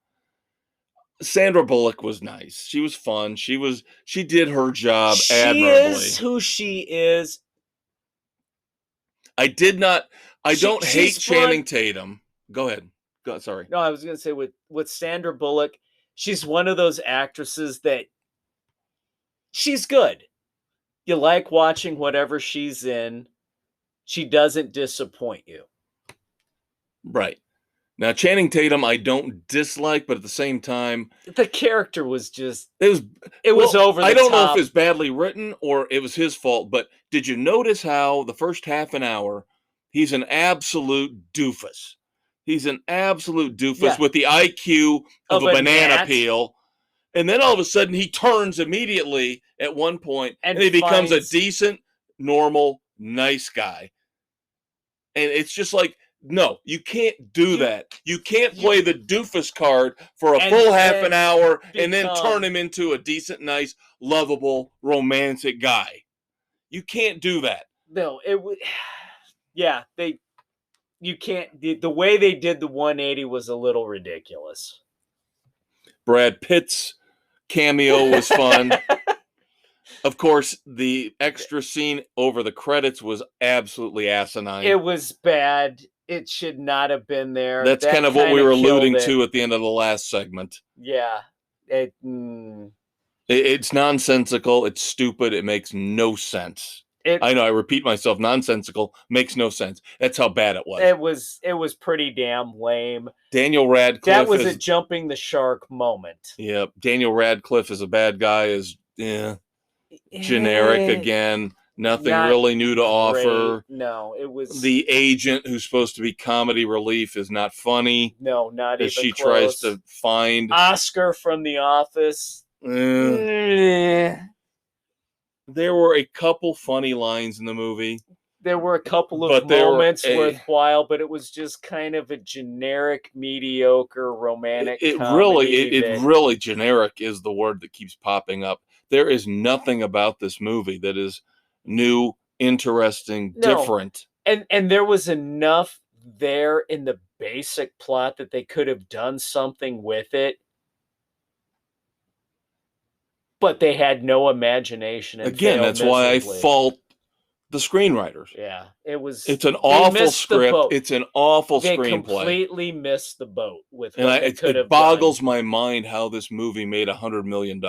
Sandra Bullock was nice. She was fun. She did her job admirably. She is who she is. I don't hate she's Channing fun. Tatum. Go ahead. Sorry. No, I was going to say with Sandra Bullock, she's one of those actresses that she's good. You like watching whatever she's in. She doesn't disappoint you. Right. Now, Channing Tatum, I don't dislike, but at the same time, the character was just it was over the top. I don't know if it's badly written or it was his fault, but did you notice how the first half an hour, he's an absolute doofus. He's an absolute doofus with the IQ of a banana peel. And then all of a sudden he turns immediately at one point and he becomes a decent, normal, nice guy. And it's just like, no, you can't do that. You can't play the doofus card for a full half an hour and then turn him into a decent, nice, lovable, romantic guy. You can't do that. No, it would. Yeah, you can't. The way they did the 180 was a little ridiculous. Brad Pitt's cameo was fun. Of course, the extra scene over the credits was absolutely asinine. It was bad. It should not have been there. That's kind of what we were alluding to at the end of the last segment. Yeah. It's nonsensical. It's stupid. It makes no sense. I know, I repeat myself, nonsensical, makes no sense. That's how bad it was. It was pretty damn lame. Daniel Radcliffe. That was a jumping the shark moment. Yeah, Daniel Radcliffe is a bad guy, generic again. Nothing really new to offer. No, it was... The agent who's supposed to be comedy relief is not funny. No, not even as she close. Tries to find... Oscar from The Office. There were a couple funny lines in the movie. There were a couple of moments worthwhile, but it was just kind of a generic, mediocre, romantic comedy. It really generic is the word that keeps popping up. There is nothing about this movie that is new, interesting, different. And there was enough there in the basic plot that they could have done something with it. But they had no imagination. Again, that's why I fault the screenwriters. Yeah, it's an awful script. It's an awful screenplay. They completely missed the boat with what they could have done. It boggles my mind how this movie made $100 million.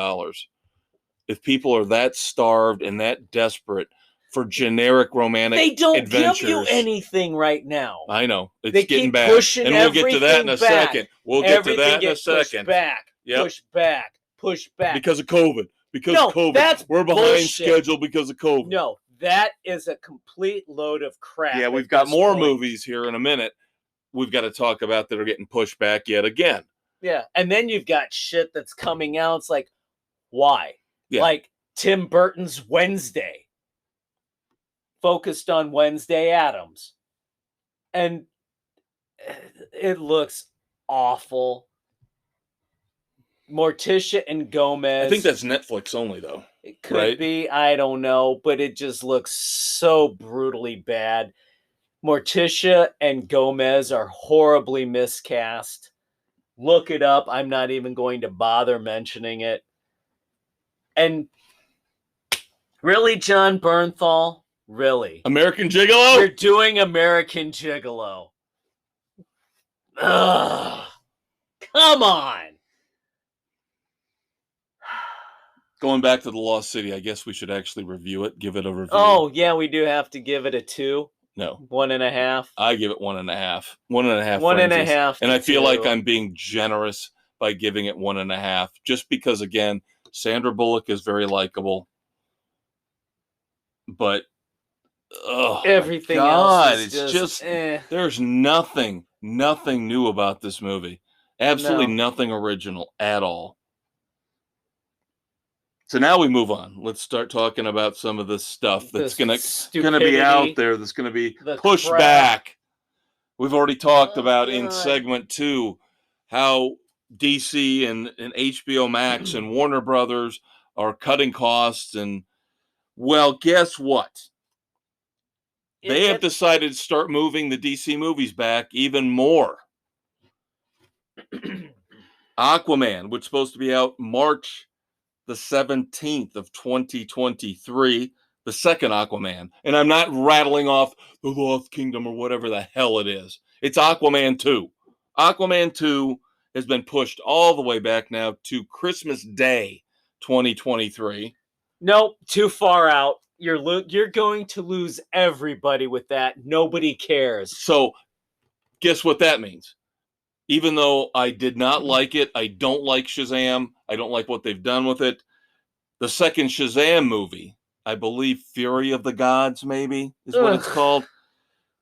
If people are that starved and that desperate for generic romantic adventures. They don't give you anything right now. I know. It's getting bad. And we'll get to that in a second. We'll get to that in a second. Push back. Because of COVID. We're behind schedule because of COVID. No, that is a complete load of crap. Yeah, we've got more movies here in a minute we've got to talk about that are getting pushed back yet again. Yeah, and then you've got shit that's coming out. It's like, why? Yeah. Like Tim Burton's Wednesday. Focused on Wednesday Addams. And it looks awful. Morticia and Gomez. I think that's Netflix only, though. It could be. I don't know. But it just looks so brutally bad. Morticia and Gomez are horribly miscast. Look it up. I'm not even going to bother mentioning it. And really, John Bernthal? Really? American Gigolo? You're doing American Gigolo. Ugh. Come on. Going back to The Lost City, I guess we should actually review it, give it a review. Oh, yeah, we do have to give it a 2. No. 1.5. I give it 1.5. 1.5. 1.5. And I feel like I'm being generous by giving it 1.5, just because, again, Sandra Bullock is very likable. But, everything else is it's just there's nothing new about this movie. Absolutely nothing original at all. So now we move on. Let's start talking about some of this stuff that's gonna be out there. That's gonna be pushed back. We've already talked about in segment 2 how DC and HBO Max and Warner Brothers are cutting costs. And well, guess what? They have decided to start moving the DC movies back even more. Aquaman, which is supposed to be out March the 17th of 2023, the second Aquaman. And I'm not rattling off the Lost Kingdom or whatever the hell it is. It's Aquaman 2. Aquaman 2 has been pushed all the way back now to Christmas Day 2023. Nope, too far out. You're going to lose everybody with that. Nobody cares. So guess what that means? Even though I did not like it, I don't like Shazam. I don't like what they've done with it. The second Shazam movie, I believe Fury of the Gods, maybe, is what it's called,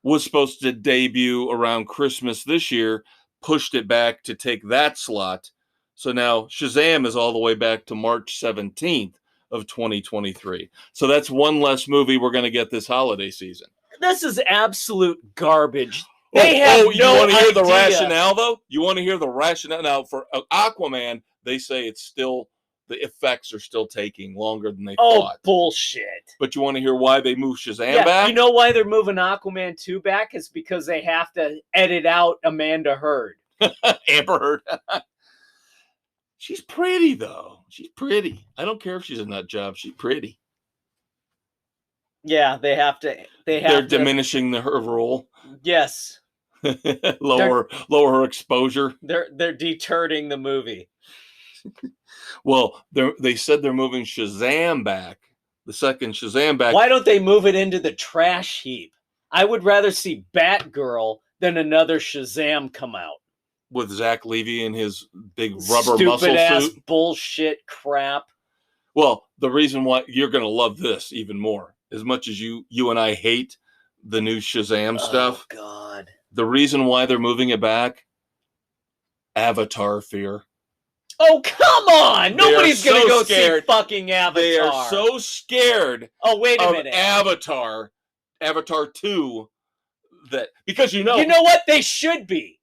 was supposed to debut around Christmas this year, pushed it back to take that slot. So now Shazam is all the way back to March 17th of 2023. So that's one less movie we're going to get this holiday season. This is absolute garbage. You want to hear the rationale, though? You want to hear the rationale? Now, for Aquaman, they say it's still, the effects are still taking longer than they thought. Oh, bullshit. But you want to hear why they moved Shazam back? You know why they're moving Aquaman 2 back? It's because they have to edit out Amanda Heard. Amber Heard. She's pretty, though. She's pretty. I don't care if she's a nut job. She's pretty. Yeah, they have to. They're diminishing her role. Yes. lower her exposure. They're deterring the movie. Well, they said they're moving Shazam back, the second Shazam back. Why don't they move it into the trash heap? I would rather see Batgirl than another Shazam come out. With Zach Levy and his big rubber muscle Stupid-ass suit. bullshit crap. Well, the reason why you're going to love this even more, as much as you and I hate the new Shazam stuff. Oh, God. The reason why they're moving it back, Avatar fear. Oh, come on! Nobody's going to go see fucking Avatar. They are so scared wait a minute. Avatar 2, because You know what? They should be.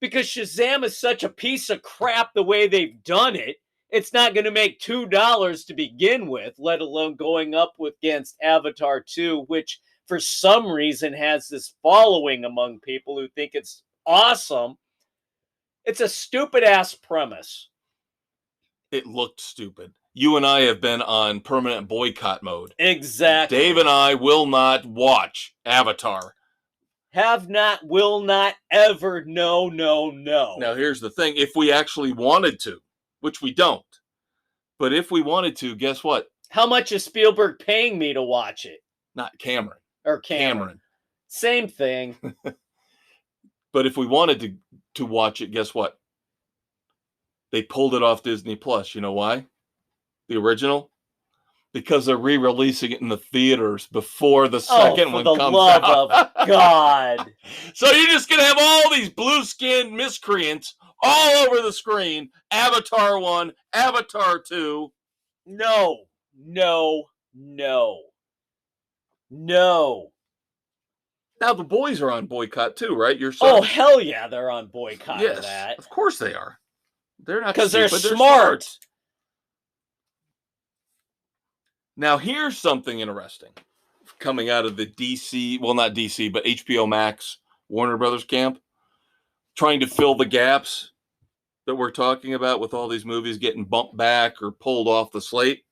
Because Shazam is such a piece of crap the way they've done it. It's not going to make $2 to begin with, let alone going up against Avatar 2, which for some reason has this following among people who think it's awesome. It's a stupid-ass premise. It looked stupid. You and I have been on permanent boycott mode. Exactly. Dave and I will not watch Avatar. Have not, will not, ever, no. Now, here's the thing. If we actually wanted to, which we don't, but if we wanted to, guess what? How much is Spielberg paying me to watch it? Not Cameron. Or Cameron. Same thing. But if we wanted to watch it, guess what? They pulled it off Disney Plus. You know why? The original? Because they're re-releasing it in the theaters before the second one comes out. For the love of God. So you're just going to have all these blue-skinned miscreants all over the screen. Avatar 1, Avatar 2. No. Now the boys are on boycott too, right? Oh, hell yeah, they're on boycott yes, of that. Of course they are. They're not because they're smart. Now here's something interesting coming out of the DC, well, not DC, but HBO Max, Warner Brothers camp, trying to fill the gaps that we're talking about with all these movies getting bumped back or pulled off the slate.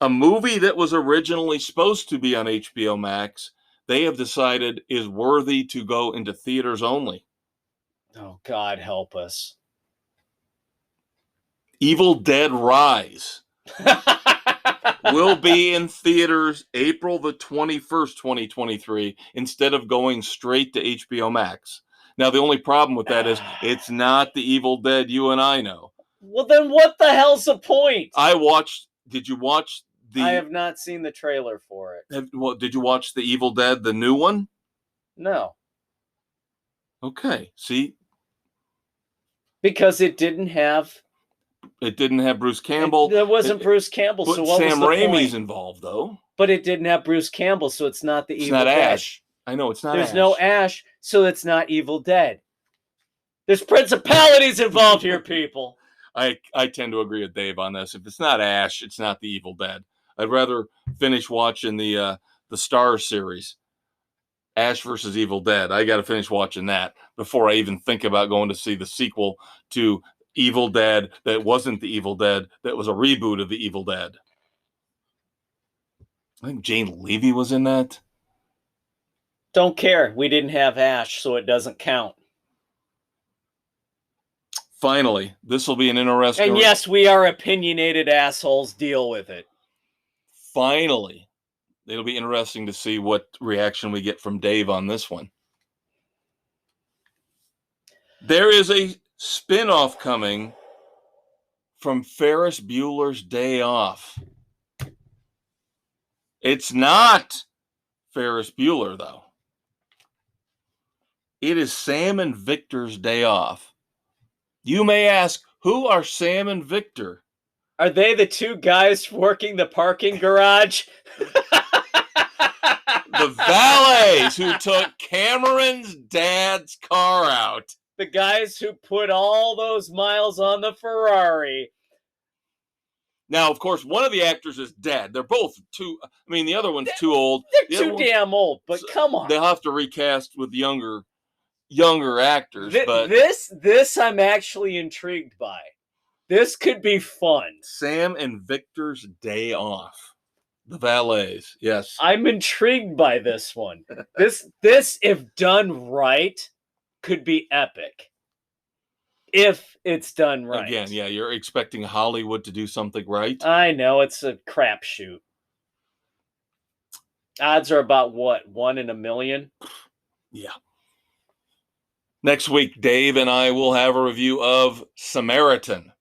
A movie that was originally supposed to be on HBO Max, they have decided is worthy to go into theaters only. Oh, God help us. Evil Dead Rise will be in theaters April the 21st, 2023, instead of going straight to HBO Max. Now, the only problem with that is it's not the Evil Dead you and I know. Well, then what the hell's the point? Did you watch I have not seen the trailer for it. Did you watch the Evil Dead, the new one? No. Okay, see? Because it didn't have Bruce Campbell. There wasn't Bruce Campbell, so what Sam was the Raimi's point? Involved, though. But it didn't have Bruce Campbell, so it's not the Evil Dead. It's not Ash. I know, it's not There's Ash. no Ash, so it's not Evil Dead. There's principalities involved here, people. I tend to agree with Dave on this. If it's not Ash, it's not the Evil Dead. I'd rather finish watching the Star series Ash versus Evil Dead. I got to finish watching that before I even think about going to see the sequel to Evil Dead that wasn't the Evil Dead, that was a reboot of the Evil Dead. I think Jane Levy was in that. Don't care. We didn't have Ash, so it doesn't count. Finally, this will be an interesting... And yes, we are opinionated assholes. Deal with it. Finally, it'll be interesting to see what reaction we get from Dave on this one. There is a spin-off coming from Ferris Bueller's Day Off. It's not Ferris Bueller, though. It is Sam and Victor's Day Off. You may ask, who are Sam and Victor? Are they the two guys working the parking garage? The valets who took Cameron's dad's car out. The guys who put all those miles on the Ferrari. Now, of course, one of the actors is dead. They're both too... I mean, the other one's too old. They're too damn old, but come on. They'll have to recast with younger actors. But This I'm actually intrigued by. This could be fun. Sam and Victor's Day Off. The valets, yes. I'm intrigued by this one. This, if done right, could be epic. If it's done right. Again, yeah, you're expecting Hollywood to do something right. I know, it's a crapshoot. Odds are about what? 1 in a million? Yeah. Next week, Dave and I will have a review of Samaritan.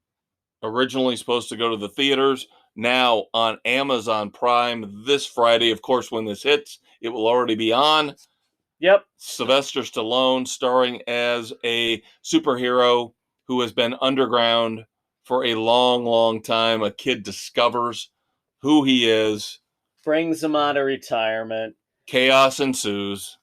Originally supposed to go to the theaters, now on Amazon Prime this Friday. Of course, when this hits, it will already be on. Yep. Sylvester Stallone starring as a superhero who has been underground for a long, long time. A kid discovers who he is. Brings him out of retirement. Chaos ensues.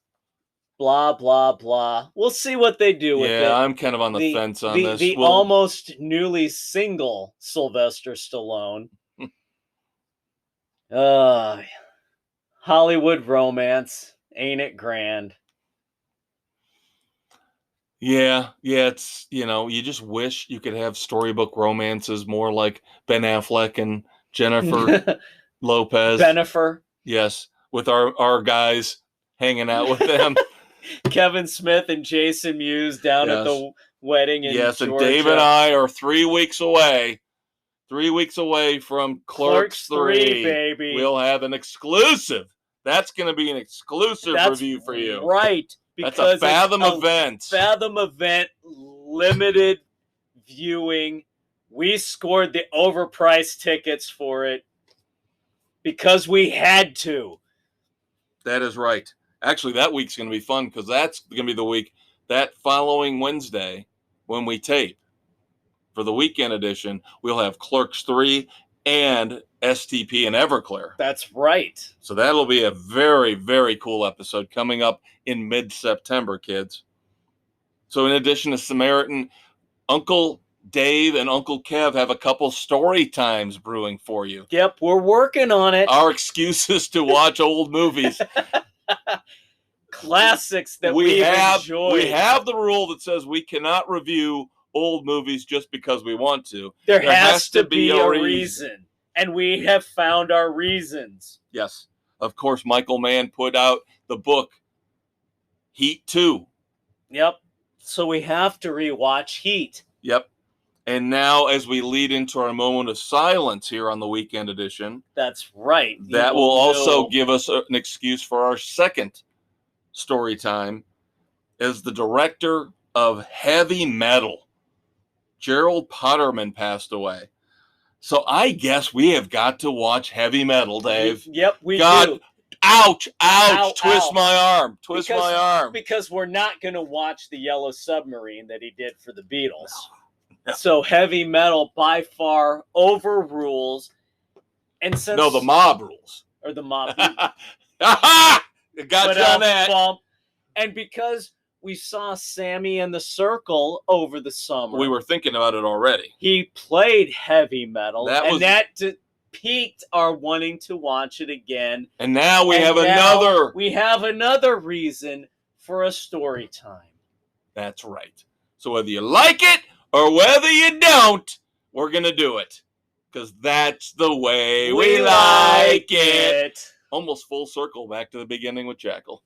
Blah, blah, blah. We'll see what they do with it. Yeah, I'm kind of on the fence on this. The almost newly single Sylvester Stallone. Hollywood romance. Ain't it grand? Yeah, it's, you just wish you could have storybook romances more like Ben Affleck and Jennifer Lopez. Bennifer. Yes, with our guys hanging out with them. Kevin Smith and Jason Mewes down at the wedding in Georgia. And Dave and I are 3 weeks away. 3 weeks away from Clerks 3, baby. We'll have an exclusive. That's going to be an exclusive review for you. Right. That's a Fathom event. Fathom event, limited viewing. We scored the overpriced tickets for it because we had to. That is right. Actually, that week's going to be fun because that's going to be the week that following Wednesday when we tape. For the weekend edition, we'll have Clerks 3 and STP and Everclear. That's right. So that'll be a very, very cool episode coming up in mid-September, kids. So in addition to Samaritan, Uncle Dave and Uncle Kev have a couple story times brewing for you. Yep, we're working on it. Our excuses to watch old movies. Classics that we've enjoyed. We have the rule that says we cannot review old movies just because we want to. There has to be a reason. And we have found our reasons. Yes. Of course, Michael Mann put out the book Heat 2. Yep. So we have to rewatch Heat. Yep. And now as we lead into our moment of silence here on the weekend edition. That's right. That will also give us an excuse for our second story time as the director of Heavy Metal, Gerald Potterman, passed away. So I guess we have got to watch Heavy Metal, Dave. Yep, we do. Ouch, Ow, twist ow. my arm. Twist my arm. Because we're not going to watch the Yellow Submarine that he did for the Beatles. No. So Heavy Metal by far overrules. And since No, the mob rules. Or the mob. Aha! Got you on that. Bump. And because we saw Sammy and the Circle over the summer. We were thinking about it already. He played Heavy Metal. That piqued our wanting to watch it again. And now we have another reason for a story time. That's right. So whether you like it or whether you don't, we're going to do it. Because that's the way we like it. Almost full circle back to the beginning with Jackyl.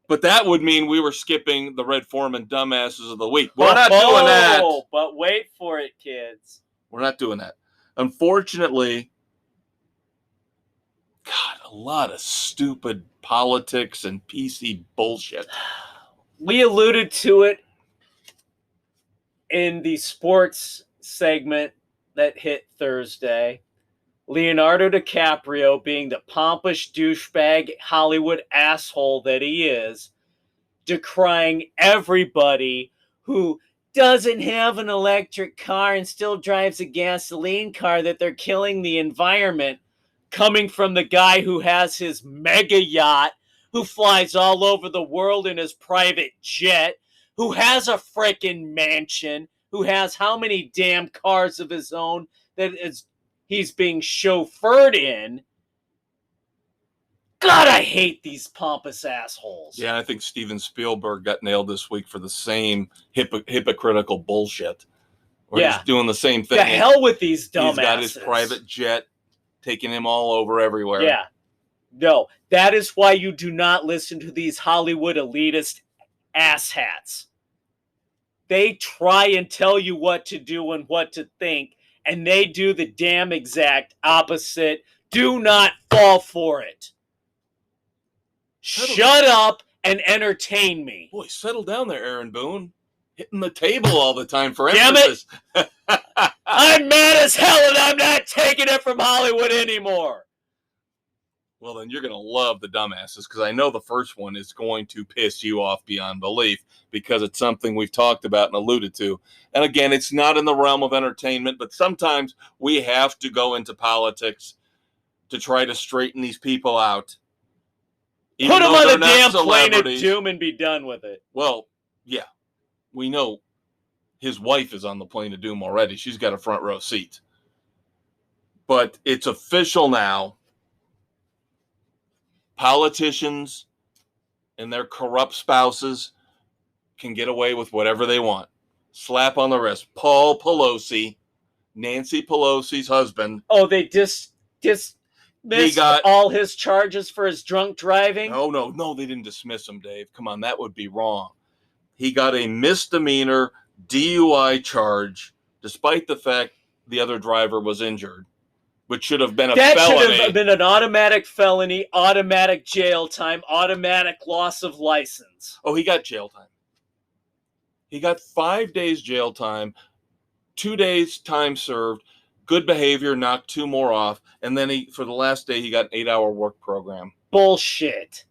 But that would mean we were skipping the Red Foreman Dumbasses of the Week. We're not doing that. But wait for it, kids. We're not doing that. Unfortunately, God, a lot of stupid politics and PC bullshit. We alluded to it in the sports segment that hit Thursday. Leonardo DiCaprio, being the pompous douchebag Hollywood asshole that he is, decrying everybody who doesn't have an electric car and still drives a gasoline car, that they're killing the environment, coming from the guy who has his mega yacht, who flies all over the world in his private jet, who has a frickin' mansion, who has how many damn cars of his own that he's being chauffeured in. God, I hate these pompous assholes. Yeah, I think Steven Spielberg got nailed this week for the same hypocritical bullshit. He's doing the same thing. The hell with these dumbasses. He's got his private jet taking him all over everywhere. Yeah. No, that is why you do not listen to these Hollywood elitist asshats. They try and tell you what to do and what to think, and they do the damn exact opposite. Do not fall for it. Shut up and entertain me. Boy, settle down there, Aaron Boone. Hitting the table all the time for Damn emphasis. I'm mad as hell and I'm not taking it from Hollywood anymore. Well, then you're going to love the dumbasses, because I know the first one is going to piss you off beyond belief, because it's something we've talked about and alluded to. And again, it's not in the realm of entertainment, but sometimes we have to go into politics to try to straighten these people out. Put them on a damn plane of doom and be done with it. Well, yeah. We know his wife is on the plane of doom already. She's got a front row seat. But it's official now. Politicians and their corrupt spouses can get away with whatever they want. Slap on the wrist. Paul Pelosi, Nancy Pelosi's husband. Oh, they dismissed all his charges for his drunk driving? No, they didn't dismiss him, Dave. Come on, that would be wrong. He got a misdemeanor DUI charge, despite the fact the other driver was injured, which should have been a felony. That should have been an automatic felony, automatic jail time, automatic loss of license. Oh, he got jail time. He got 5 days jail time, 2 days time served, good behavior, knocked 2 more off, and then for the last day, he got an 8-hour work program. Bullshit.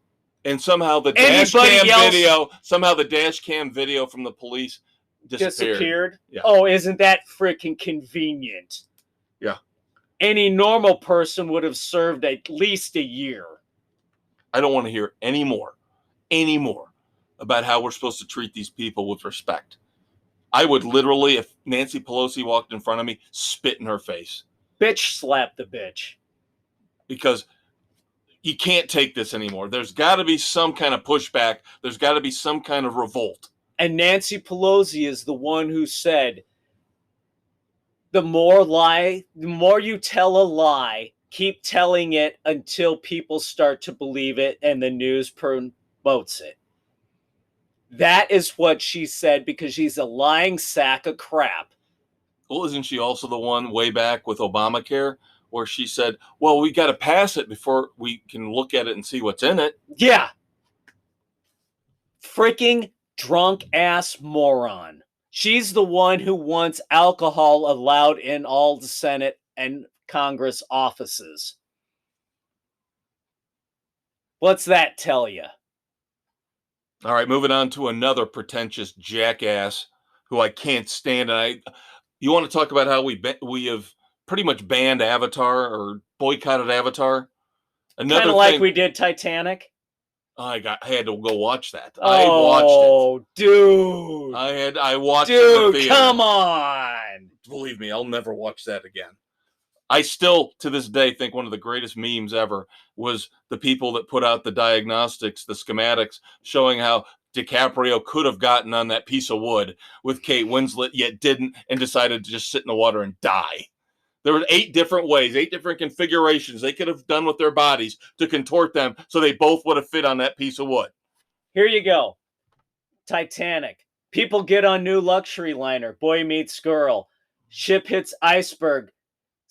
And somehow the dash cam video from the police disappeared. Yeah. Oh, isn't that freaking convenient? Yeah. Any normal person would have served at least a year. I don't want to hear any more about how we're supposed to treat these people with respect. I would literally, if Nancy Pelosi walked in front of me, spit in her face. Bitch slap the bitch. Because you can't take this anymore. There's got to be some kind of pushback. There's got to be some kind of revolt. And Nancy Pelosi is the one who said, the more you tell a lie, keep telling it until people start to believe it and the news promotes it. That is what she said, because she's a lying sack of crap. Well, isn't she also the one way back with Obamacare where she said, well, we got to pass it before we can look at it and see what's in it? Yeah. Freaking drunk ass moron. She's the one who wants alcohol allowed in all the Senate and Congress offices. What's that tell you? All right, moving on to another pretentious jackass who I can't stand. You want to talk about how we have pretty much banned Avatar or boycotted Avatar? Kind of like we did Titanic. I had to go watch that. I watched it. Dude. I watched it in the theater. Come on. Believe me, I'll never watch that again. I still, to this day, think one of the greatest memes ever was the people that put out the diagnostics, the schematics, showing how DiCaprio could have gotten on that piece of wood with Kate Winslet, yet didn't, and decided to just sit in the water and die. There were 8 different ways, 8 different configurations they could have done with their bodies to contort them so they both would have fit on that piece of wood. Here you go. Titanic. People get on new luxury liner. Boy meets girl. Ship hits iceberg.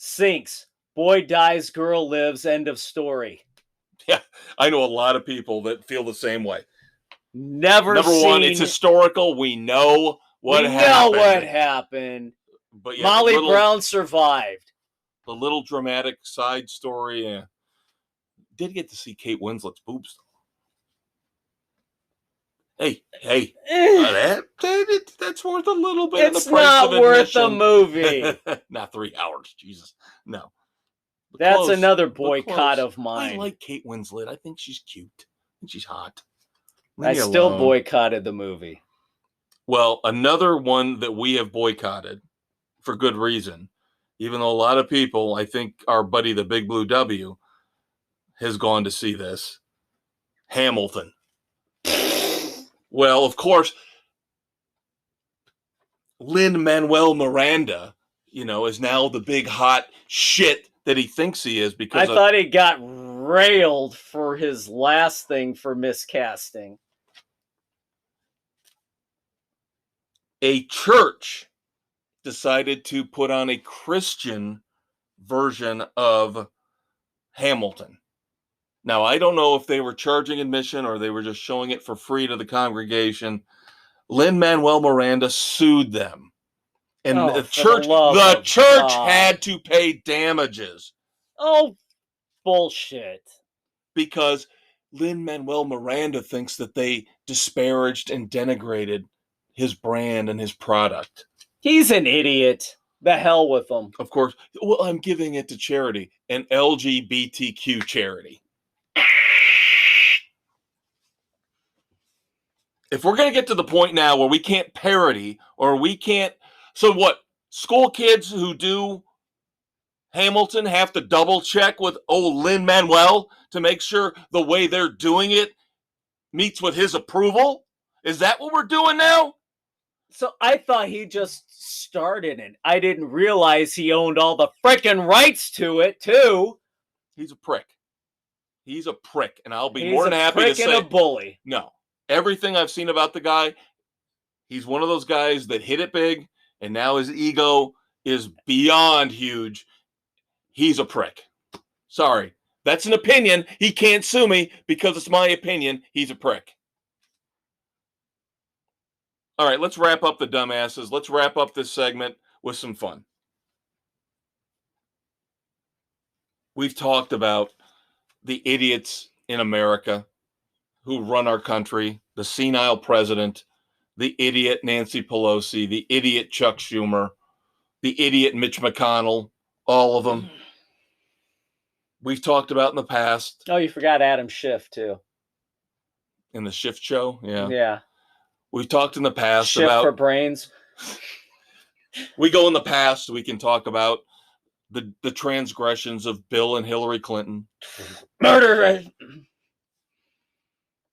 Sinks. Boy dies, girl lives. End of story. Yeah, I know a lot of people that feel the same way. Number one, it's historical. We know what happened. But yeah, Molly Brown survived. The little dramatic side story. Yeah. Did get to see Kate Winslet's boobs, though. Hey, that's worth a little bit. It's of the price not of worth a admission. movie. Not 3 hours, Jesus. No. But that's close, another boycott of mine. I like Kate Winslet. I think she's cute. I think she's hot. I still boycotted the movie. Well, another one that we have boycotted for good reason, even though a lot of people, I think our buddy, the Big Blue W, has gone to see this. Hamilton. Well, of course, Lin-Manuel Miranda, is now the big hot shit that he thinks he is because I thought he got railed for his last thing for miscasting. A church decided to put on a Christian version of Hamilton. Now, I don't know if they were charging admission or they were just showing it for free to the congregation. Lin-Manuel Miranda sued them. And the church had to pay damages. Oh, bullshit. Because Lin-Manuel Miranda thinks that they disparaged and denigrated his brand and his product. He's an idiot. The hell with him. Of course. Well, I'm giving it to charity, an LGBTQ charity. If we're going to get to the point now where we can't parody or we can't... So what? School kids who do Hamilton have to double check with Lin-Manuel to make sure the way they're doing it meets with his approval? Is that what we're doing now? So I thought he just started it. I didn't realize he owned all the freaking rights to it, too. He's a prick. He's a prick. And I'll be more than happy to say... He's a prick and a bully. No. Everything I've seen about the guy, he's one of those guys that hit it big, and now his ego is beyond huge. He's a prick. Sorry. That's an opinion. He can't sue me because it's my opinion. He's a prick. All right, let's wrap up the dumbasses. Let's wrap up this segment with some fun. We've talked about the idiots in America who run our country, the senile president, the idiot Nancy Pelosi, the idiot Chuck Schumer, the idiot Mitch McConnell, all of them. We've talked about in the past. Oh, you forgot Adam Schiff, too. In the Schiff show? Yeah. Yeah. We've talked in the past Schiff about... for brains. We go in the past, we can talk about the transgressions of Bill and Hillary Clinton. Murder!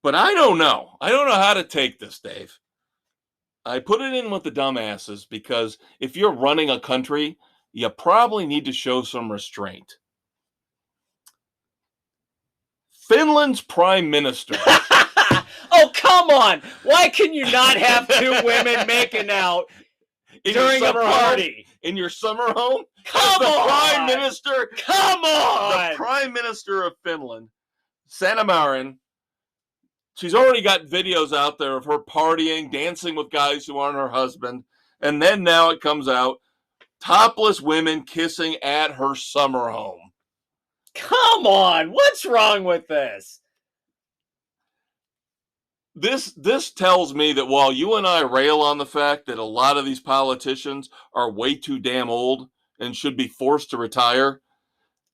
But I don't know. I don't know how to take this, Dave. I put it in with the dumbasses because if you're running a country, you probably need to show some restraint. Finland's prime minister. Oh, come on. Why can you not have 2 women making out during a party? In your summer home? Come on. Prime minister. Come on. The prime minister of Finland, Sanna Marin. She's already got videos out there of her partying, dancing with guys who aren't her husband. And then now it comes out, topless women kissing at her summer home. Come on. What's wrong with this? This tells me that while you and I rail on the fact that a lot of these politicians are way too damn old and should be forced to retire,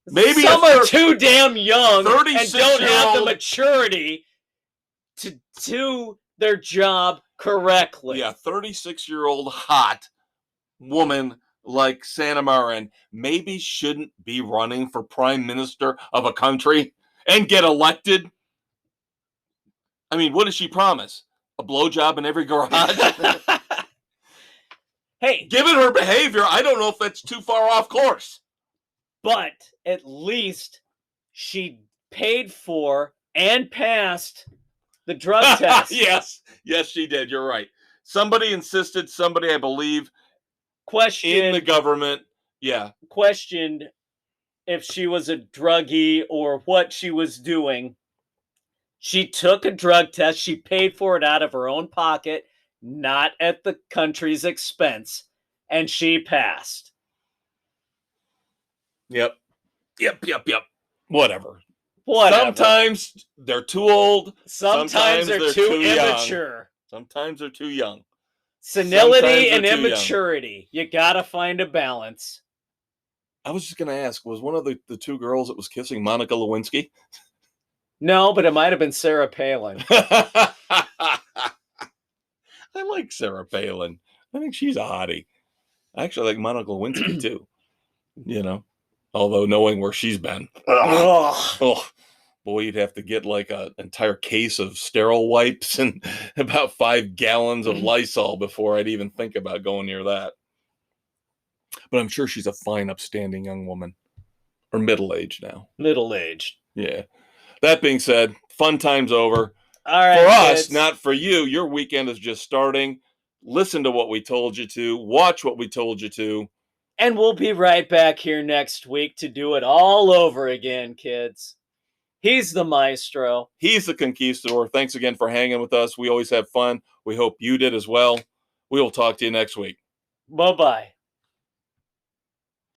maybe some are too damn young and don't have the maturity to do their job correctly. Yeah, 36-year-old hot woman like Santa Marin maybe shouldn't be running for prime minister of a country and get elected? I mean, what does she promise? A blowjob in every garage? Hey, given her behavior, I don't know if that's too far off course. but at least she paid for and passed the drug test. Yes, she did. You're right. Somebody insisted, somebody, I believe, in the government, questioned if she was a druggie or what she was doing. She took a drug test. She paid for it out of her own pocket, not at the country's expense, and she passed. Yep. Whatever. Sometimes they're too old. Sometimes they're too immature. Sometimes they're too young. Senility and immaturity. You gotta find a balance. I was just gonna ask, was one of the two girls that was kissing Monica Lewinsky? No, but it might have been Sarah Palin. I like Sarah Palin. I think she's a hottie. I actually like Monica Lewinsky too. You know, although knowing where she's been. Oh, boy, you'd have to get like an entire case of sterile wipes and about 5 gallons of Lysol before I'd even think about going near that. But I'm sure she's a fine, upstanding young woman. Or middle-aged now. Middle-aged. Yeah. That being said, fun time's over. All right, for us, kids. not for you. Your weekend is just starting. Listen to what we told you to. Watch what we told you to. And we'll be right back here next week to do it all over again, kids. He's the maestro. He's the conquistador. Thanks again for hanging with us. We always have fun. We hope you did as well. We will talk to you next week. Bye-bye.